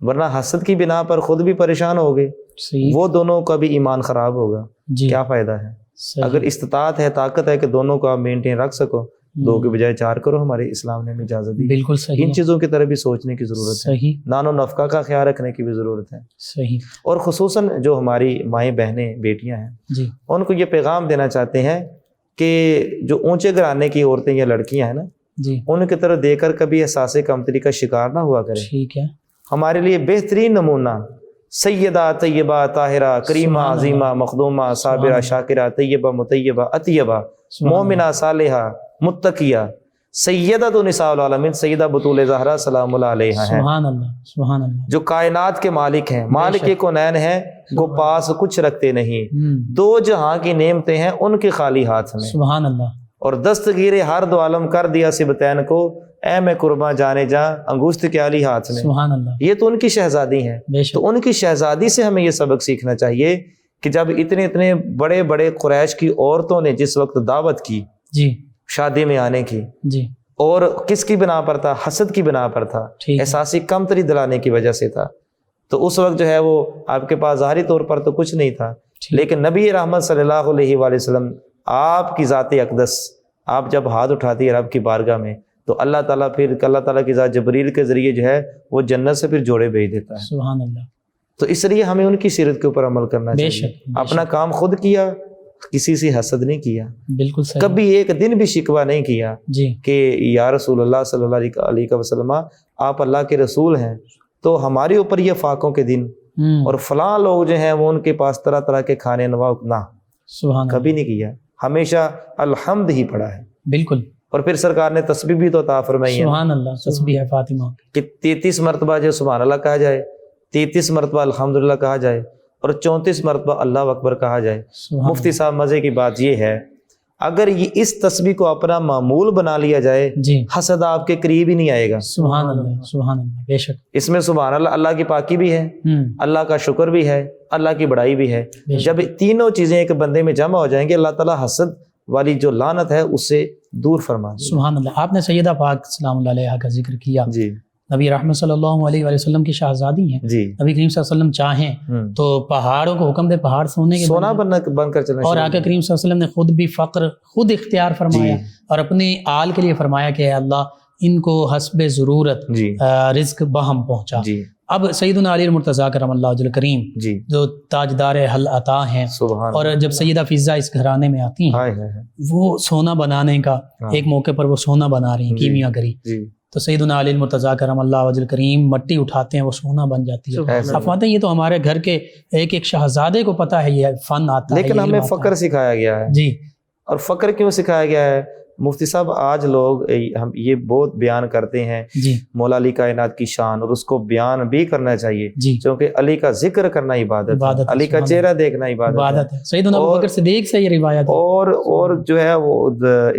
ورنہ حسد کی بنا پر خود بھی پریشان ہو گئے، صحیح، وہ دونوں کا بھی ایمان خراب ہوگا، جی کیا فائدہ ہے؟ صحیح، اگر استطاعت ہے، طاقت ہے کہ دونوں کو آپ مینٹین رکھ سکو، دو کے بجائے چار کرو، ہمارے اسلام نے ہمیں اجازت دی۔ بالکل صحیح ان ہے، چیزوں کی طرف بھی سوچنے کی ضرورت ہے، صحیح نان و نفقہ کا خیال رکھنے کی بھی ضرورت ہے، صحیح، اور خصوصاً جو ہماری مائیں بہنیں بیٹیاں ہیں جی ان کو یہ پیغام دینا چاہتے ہیں کہ جو اونچے گھرانے کی عورتیں یا لڑکیاں ہیں نا، جی ان کی طرف دیکھ کر کبھی احساس کمتری کا شکار نہ ہوا کریں۔ ٹھیک ہے، ہمارے لیے بہترین نمونہ سیدہ طیبہ طاہرہ کریمہ سبحان اللہ، عظیمہ مخدومہ سبحان صابرہ اللہ، شاکرہ طیبہ مطیبہ اطیبہ سبحان مومنہ صالحہ متقیہ سیدۃ نساء العالمین سیدہ بطول زہرا سلام اللہ علیہا ہیں، سبحان اللہ، سبحان اللہ، جو کائنات کے مالک ہیں، مالک شک۔ کونین ہیں، وہ پاس کچھ رکھتے نہیں، ہم، دو جہاں کی نعمتیں ہیں ان کے خالی ہاتھ میں، سبحان اللہ، اور دستگیر ہر دو عالم کر دیا سبتین کو، اے میں قرباں جانے جا انگشت کے عالی ہاتھ میں۔ سبحان اللہ، یہ تو ان کی شہزادی ہیں، بے شک، تو ان کی شہزادی سے ہمیں یہ سبق سیکھنا چاہیے کہ جب اتنے بڑے بڑے قریش کی عورتوں نے جس وقت دعوت کی جی شادی میں آنے کی، جی اور کس کی بنا پر تھا؟ حسد کی بنا پر تھا، ٹھیک ہے، احساسی کمتری دلانے کی وجہ سے تھا، تو اس وقت جو ہے وہ آپ کے پاس ظاہری طور پر تو کچھ نہیں تھا، ٹھیک، لیکن نبی رحمت صلی اللہ علیہ وآلہ وسلم آپ کی ذات اقدس، آپ جب ہاتھ اٹھاتی ہے رب کی بارگاہ میں تو اللہ تعالیٰ کی ذات جبریل کے ذریعے جو ہے وہ جنت سے پھر جوڑے بھیج دیتا ہے۔ سبحان اللہ، تو اس لیے ہمیں ان کی سیرت کے اوپر عمل کرنا بے چاہیے، شک، بے اپنا شک، کام خود کیا، کسی سے حسد نہیں کیا، بالکل صحیح، کبھی ایک دن بھی شکوہ نہیں کیا جی کہ یا رسول اللہ صلی اللہ علیہ وسلم آپ اللہ کے رسول ہیں تو ہمارے اوپر یہ فاقوں کے دن ہم، اور فلاں لوگ جو ہیں وہ ان کے پاس طرح طرح کے کھانے نوا، نہ، سبحان اللہ، کبھی نہیں کیا، ہمیشہ الحمد ہی پڑھا ہے۔ بالکل، اور پھر سرکار نے تسبیح بھی تو عطا فرمائی ہے سبحان اللہ، تسبیح فاطمہ، کہ 33 مرتبہ جو سبحان اللہ کہا جائے، 33 مرتبہ الحمدللہ کہا جائے، اور 34 مرتبہ اللہ اکبر کہا جائے۔ سبحان مفتی صاحب مزے کی بات یہ ہے، اگر یہ اس تسبیح کو اپنا معمول بنا لیا جائے، جی حسد آپ کے قریب ہی نہیں آئے گا۔ سبحان اللہ، سبحان اللہ، بے شک، اس میں سبحان اللہ، اللہ کی پاکی بھی ہے، ہم، اللہ کا شکر بھی ہے، اللہ کی بڑائی بھی ہے۔ بے شک، جب تینوں چیزیں ایک بندے میں جمع ہو جائیں گے، اللہ تعالیٰ حسد والی جو لعنت ہے اس سے دور فرما دے گا۔ سبحان اللہ۔ آپ نے سیدہ پاک سلام اللہ علیہا کا ذکر کیا، جی نبی رحمت صلی اللہ علیہ وآلہ وسلم کی شہزادی ہیں، جی، نبی کریم صلی اللہ علیہ وسلم چاہیں تو پہاڑوں کو حکم دے پہاڑ سونے کے سونا بن جائیں۔ بن کر چلنا اور شروع آقا کریم صلی اللہ علیہ وسلم نے خود بھی فقر خود اختیار فرمایا جی۔ اور اپنے آل کے لیے فرمایا کہ اے اللہ ان کو حسب ضرورت جی رزق بہم پہنچا۔ جی اب سیدنا علی المرتضیٰ کرم اللہ وجہ کریم جی، جو تاجدار حل عطا ہیں، سبحان اور جب سیدہ فضہ اس گھرانے میں آتی ہیں ہائے ہائے ہائے، وہ سونا بنانے کا ہاں۔ ایک موقع پر وہ سونا بنا رہی ہیں، جی۔ کیمیا کری، جی تو سیدنا علی المرتضیٰ کرم اللہ وجہ کریم مٹی اٹھاتے ہیں، وہ سونا بن جاتی ہے۔ اللہ۔ آپ مانتے ہیں یہ تو ہمارے گھر کے ایک ایک شہزادے کو پتہ ہے، یہ فن آتا ہے، لیکن یہ علم ہمیں آتا فقر سکھایا گیا ہے، ہے۔ جی اور فقر کیوں سکھایا گیا ہے؟ مفتی صاحب آج لوگ ہم یہ بہت بیان کرتے ہیں جی مولا علی کائنات کی شان، اور اس کو بیان بھی کرنا چاہیے، جی، کیونکہ علی کا ذکر کرنا عبادت ہے، علی کا چہرہ دیکھنا عبادت ہے، ہے۔ سیدنا ابوبکر صدیق سے یہ روایت ہے۔ اور جو ہے وہ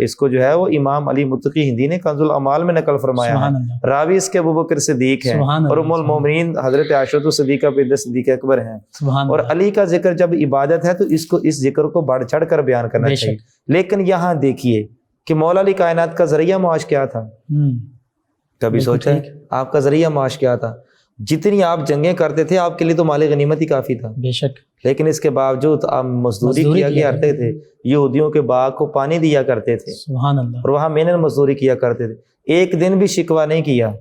اس کو جو ہے وہ امام علی متقی ہندی نے کنز الاعمال میں نقل فرمایا سبحان ہے، اللہ، راوی اس کے ابوبکر صدیق ہیں، سبحان اور اللہ، ام المومنین حضرت عائشہ صدیقہ بنت صدیق اکبر ہیں، سبحان اور اللہ، علی کا ذکر جب عبادت ہے تو اس ذکر کو بڑھ چڑھ کر بیان کرنا بے چاہیے۔ شک۔ لیکن یہاں دیکھیے کہ مولا علی کائنات کا ذریعہ معاش کیا تھا؟ کبھی بالکل سوچا ہے ٹھیک۔ آپ کا ذریعہ معاش کیا تھا؟ جتنی آپ جنگیں کرتے تھے آپ کے لیے تو مال غنیمت ہی کافی تھا، بے شک، لیکن اس کے باوجود آپ مزدوری مزدوری کیا کیا کرتے تھے، یہودیوں کے باغ کو پانی دیا کرتے تھے، سبحان اللہ، اور وہاں محنت مزدوری کیا کرتے تھے، ایک دن بھی شکوہ نہیں کیا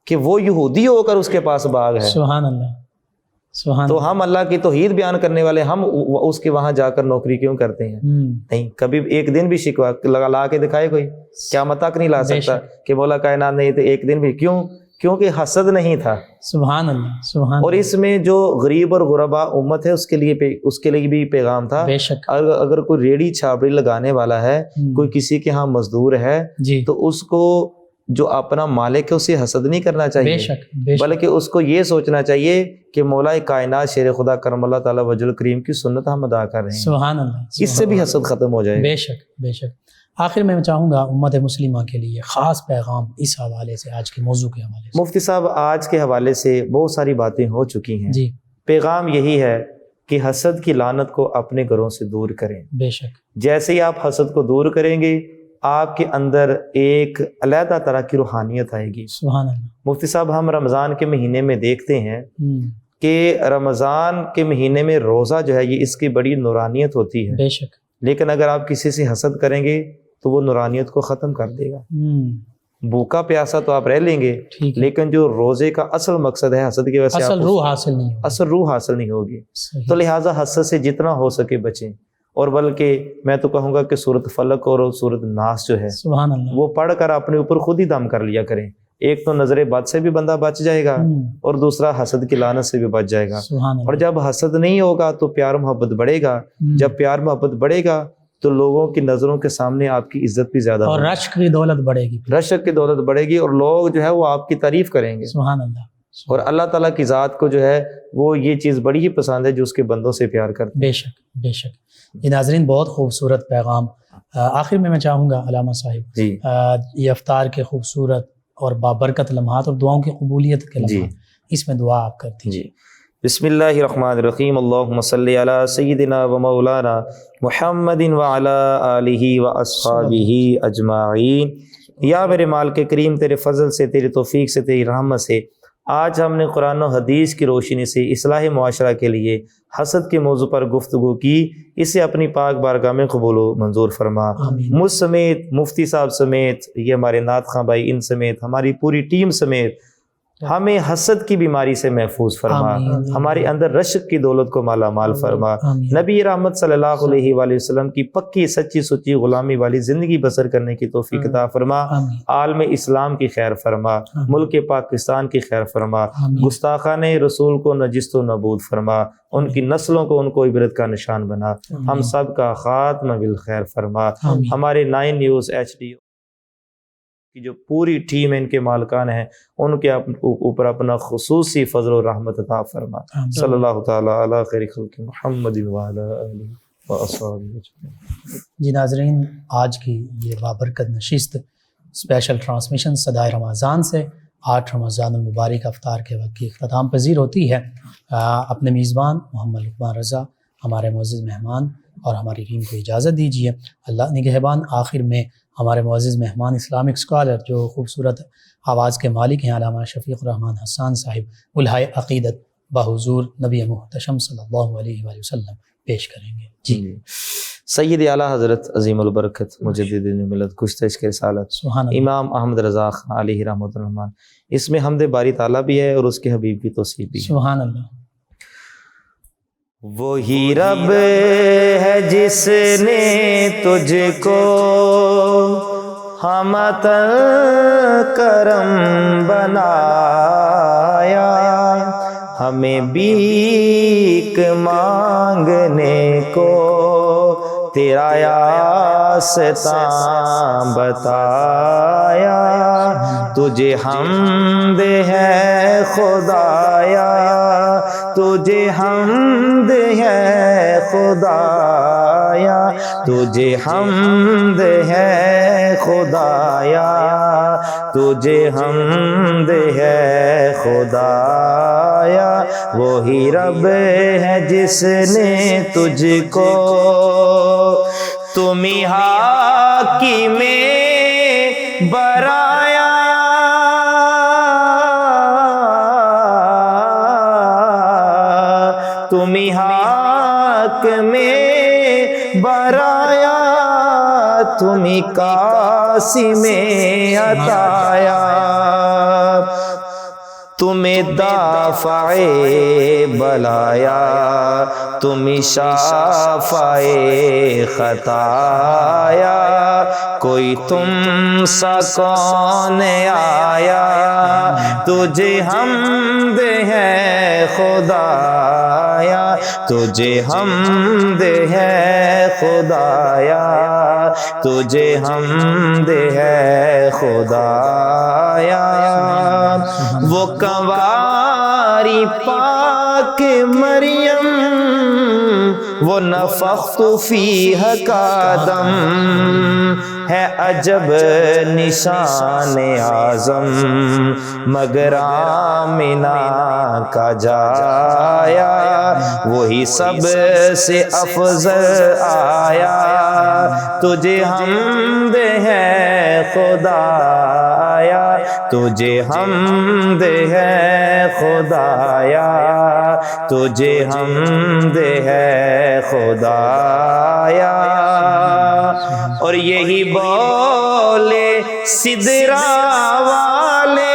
کہ وہ یہودی ہو کر اس کے پاس باغ ہے، سبحان اللہ، سبحان تو ہم اللہ کی توحید بیان کرنے والے ہم اس کے وہاں جا کر نوکری کیوں کرتے ہیں؟ نہیں، کبھی ایک دن بھی شکوہ لا کے دکھائے کوئی، قیامت تک نہیں لا بے سکتا شک۔ کہ مولا کائنات نہیں تو ایک دن بھی، کیونکہ حسد نہیں تھا۔ سبحان اللہ، سبحان اور اس میں جو غریب اور غربا امت ہے اس کے لیے بھی پیغام تھا، بے شک، اگر کوئی ریڑھی چھاپڑی لگانے والا ہے، کوئی کسی کے ہاں مزدور ہے، جی تو اس کو جو اپنا مالک ہے اسے حسد نہیں کرنا بے چاہیے، شک، بے شک، بلکہ اس کو یہ سوچنا چاہیے کہ مولا کائنات شیر خدا کرم اللہ تعالیٰ وجہ الکریم کی سنت ہم ادا کر رہے ہیں، سبحان اللہ، اس سے بھی حسد ختم ہو جائے گا۔ بے شک، بے شک۔ آخر میں چاہوں گا امت مسلمہ کے لیے خاص پیغام اس حوالے سے، آج کے موضوع کے حوالے سے۔ مفتی صاحب آج کے حوالے سے بہت ساری باتیں ہو چکی ہیں، جی پیغام یہی ہے کہ حسد کی لعنت کو اپنے گھروں سے دور کریں۔ بے شک، جیسے ہی آپ حسد کو دور کریں گے آپ کے اندر ایک علیحدہ طرح کی روحانیت آئے گی۔ سبحان اللہ۔ مفتی صاحب، ہم رمضان کے مہینے میں دیکھتے ہیں ہم، کہ رمضان کے مہینے میں روزہ جو ہے یہ اس کی بڑی نورانیت ہوتی ہے، بے شک۔ لیکن اگر آپ کسی سے حسد کریں گے تو وہ نورانیت کو ختم کر دے گا۔ ہم، بھوکا پیاسا تو آپ رہ لیں گے، ٹھیک ہے، لیکن جو روزے کا اصل مقصد ہے حسد کی وجہ سے اصل آپ روح حاصل نہیں ہوگی۔ اصل روح حاصل نہیں ہوگی۔ صحیح۔ تو لہٰذا حسد سے جتنا ہو سکے بچیں، اور بلکہ میں تو کہوں گا کہ سورۃ فلق اور سورۃ ناس جو ہے سبحان اللہ۔ وہ پڑھ کر اپنے اوپر خود ہی دم کر لیا کریں۔ ایک تو نظر بد سے بھی بندہ بچ جائے گا، ہم، اور دوسرا حسد کی لعنت سے بھی بچ جائے گا۔ سبحان اور اللہ۔ جب حسد نہیں ہوگا تو پیار محبت بڑھے گا، ہم، جب پیار محبت بڑھے گا تو لوگوں کی نظروں کے سامنے آپ کی عزت بھی زیادہ اور ہوگی، رشک کی دولت بڑھے گی۔ رشک کی دولت بڑھے گی، اور لوگ جو ہے وہ آپ کی تعریف کریں گے۔ سبحان اللہ۔ اور اللہ تعالیٰ کی ذات کو جو ہے وہ یہ چیز بڑی ہی پسند ہے جو اس کے بندوں سے پیار کرتے بے شک، بے شک۔ یہ ناظرین بہت خوبصورت پیغام۔ آخر میں چاہوں گا علامہ صاحب، جی یہ افطار کے خوبصورت اور بابرکت لمحات اور دعاؤں کی قبولیت کے جی لمحات، اس میں دعا آپ کرتی ہیں۔ جی بسم اللہ الرحمن الرحیم، اللہم صلی علی سیدنا و مولانا محمد وعلی آلہ و اصحابہ اجمعین۔ یا میرے مالک کریم، تیرے فضل سے، تیری توفیق سے، تیری رحمت سے آج ہم نے قرآن و حدیث کی روشنی سے اصلاح معاشرہ کے لیے حسد کے موضوع پر گفتگو کی، اسے اپنی پاک بارگاہ میں قبول و منظور فرما۔ آمین۔ مجھ سمیت، مفتی صاحب سمیت، یہ ہمارے نعت خواں بھائی ان سمیت، ہماری پوری ٹیم سمیت ہمیں حسد کی بیماری سے محفوظ فرما، آمین۔ ہمارے اندر رشک کی دولت کو مالا مال فرما، آمین۔ نبی رحمت صلی اللہ علیہ وآلہ وسلم کی پکی سچی سچی غلامی والی زندگی بسر کرنے کی توفیق عطا فرما، آمین۔ عالم اسلام کی خیر فرما، ملک پاکستان کی خیر فرما، آمین۔ گستاخان رسول کو نجست و نبود فرما، ان کی نسلوں کو ان کو عبرت کا نشان بنا، ہم سب کا خاتمہ بالخیر فرما۔ آمین۔ ہمارے 9 نیوز HD کی جو پوری ٹیم ان کے مالکان ہیں ان کے اوپر اپنا خصوصی فضل و رحمت عطا فرما، آمین۔ صلی اللہ تعالی علی خیر خلق محمد وعلی آلہ وأصحابہ اجمعین۔ جی ناظرین، آج کی یہ بابرکت نشست اسپیشل ٹرانسمیشن صدائے رمضان سے 8 رمضان المبارک افطار کے وقت کی اختتام پذیر ہوتی ہے۔ اپنے میزبان محمد لقمان رضا، ہمارے معزز مہمان اور ہماری ٹیم کو اجازت دیجیے۔ اللہ نگہبان۔ آخر میں ہمارے معزز مہمان اسلامک اسکالر جو خوبصورت آواز کے مالک ہیں علامہ شفیق الرحمن حسان صاحب الہائے عقیدت بحضور نبی محتشم صلی اللہ علیہ وآلہ وسلم پیش کریں گے۔ جی سید اعلیٰ حضرت عظیم البرکت مجدد ملت گشتہ کے رسالت سبحان اللہ۔ امام احمد رضا خان علیہ رحمۃ الرحمن، اس میں حمد باری تعالیٰ بھی ہے اور اس کے حبیب کی توصیف بھی ہے۔ سبحان اللہ۔ وہی رب ہے جس نے تجھ کو حمد کرم بنایا، ہمیں بھیک مانگنے کو تیرا آستاں بتایا، تجھے حمد ہے خدایا، تجھے حمد ہے خدایا، تجھے حمد ہے خدایا، تجھے حمد ہے خدایا، وہی رب ہے جس نے تجھ کو تمہیں حاکم برایا، تمہیں حاکم برایا، تمہیں قاسم عطایا، تمہیں دافع بلایا، تمہیں شافع خطایا، کوئی تم سا کون آیا، تجھے حمد ہے خدایا، تجھے حمد ہے خدایا، تجھے حمد ہے خدایا، وہ کنواری کہ مریم وہ نفخت فیہ کا دم ہے عجب نشان اعظم مگر آمنہ کا جایا وہی سب سے افضل آیا تجھے حمد ہے خدایا تجھے حمد ہے خدایا تجھے حمد ہے خدایا اور یہی بولے سدرا والے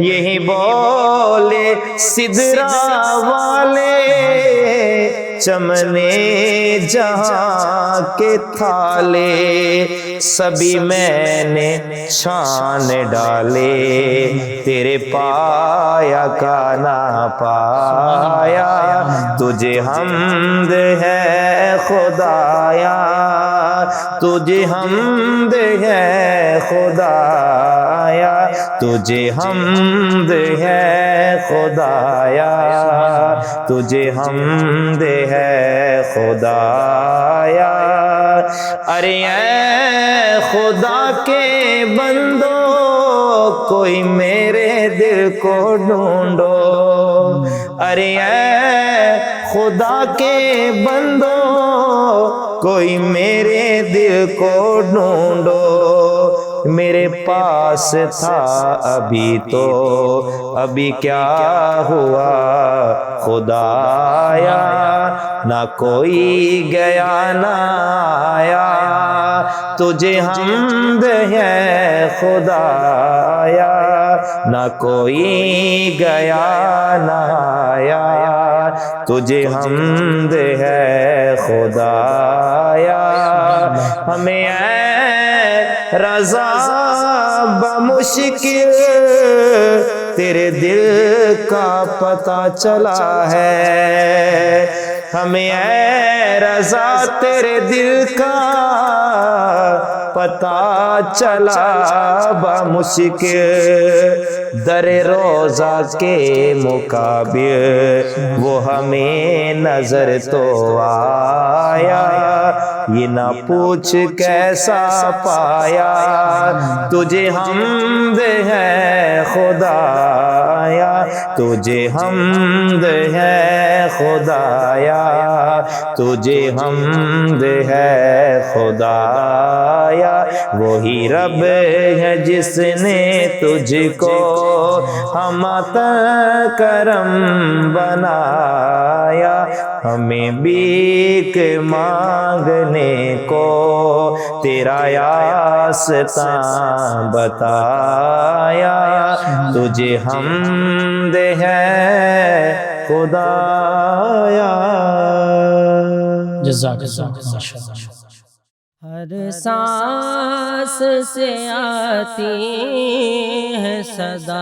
یہی بولے سدرا والے چمنے جہاں کے تھالے سبھی میں نے چھان ڈالے تیرے پایا کا نہ پایا تجھے حمد ہے خدایا تجھے حمد ہے خدایا تجھے حمد ہے خدایا تجھے حمد ہے خدایا ارے اے خدا کے بندو کوئی میرے دل کو ڈھونڈو ارے اے خدا کے بندو کوئی میرے دل کو ڈھونڈو میرے پاس تھا ابھی تو ابھی کیا ہوا خدایا نہ کوئی گیا نہ آیا تجھے حمد ہے خدایا نہ کوئی گیا نہ آیا تجھے حمد ہے خدایا ہمیں اے رضا بمشکل تیرے دل کا پتہ چلا ہے ہمیں اے رضا تیرے دل کا پتہ چلا بمشکل در روضہ کے مقابل وہ ہمیں نظر تو آیا یہ نہ پوچھ کیسا پایا تجھے حمد ہے خدایا تجھے حمد ہے خدایا تجھے حمد ہے خدایا وہی رب ہے جس نے تجھ کو ہمت کرم بنایا ہمیں بھیک مانگنے کو تیرا آستاں بتایا تجھے حمد ہے خدایا جزاک اللہ خیر۔ ہر سانس سے آتی ہے صدا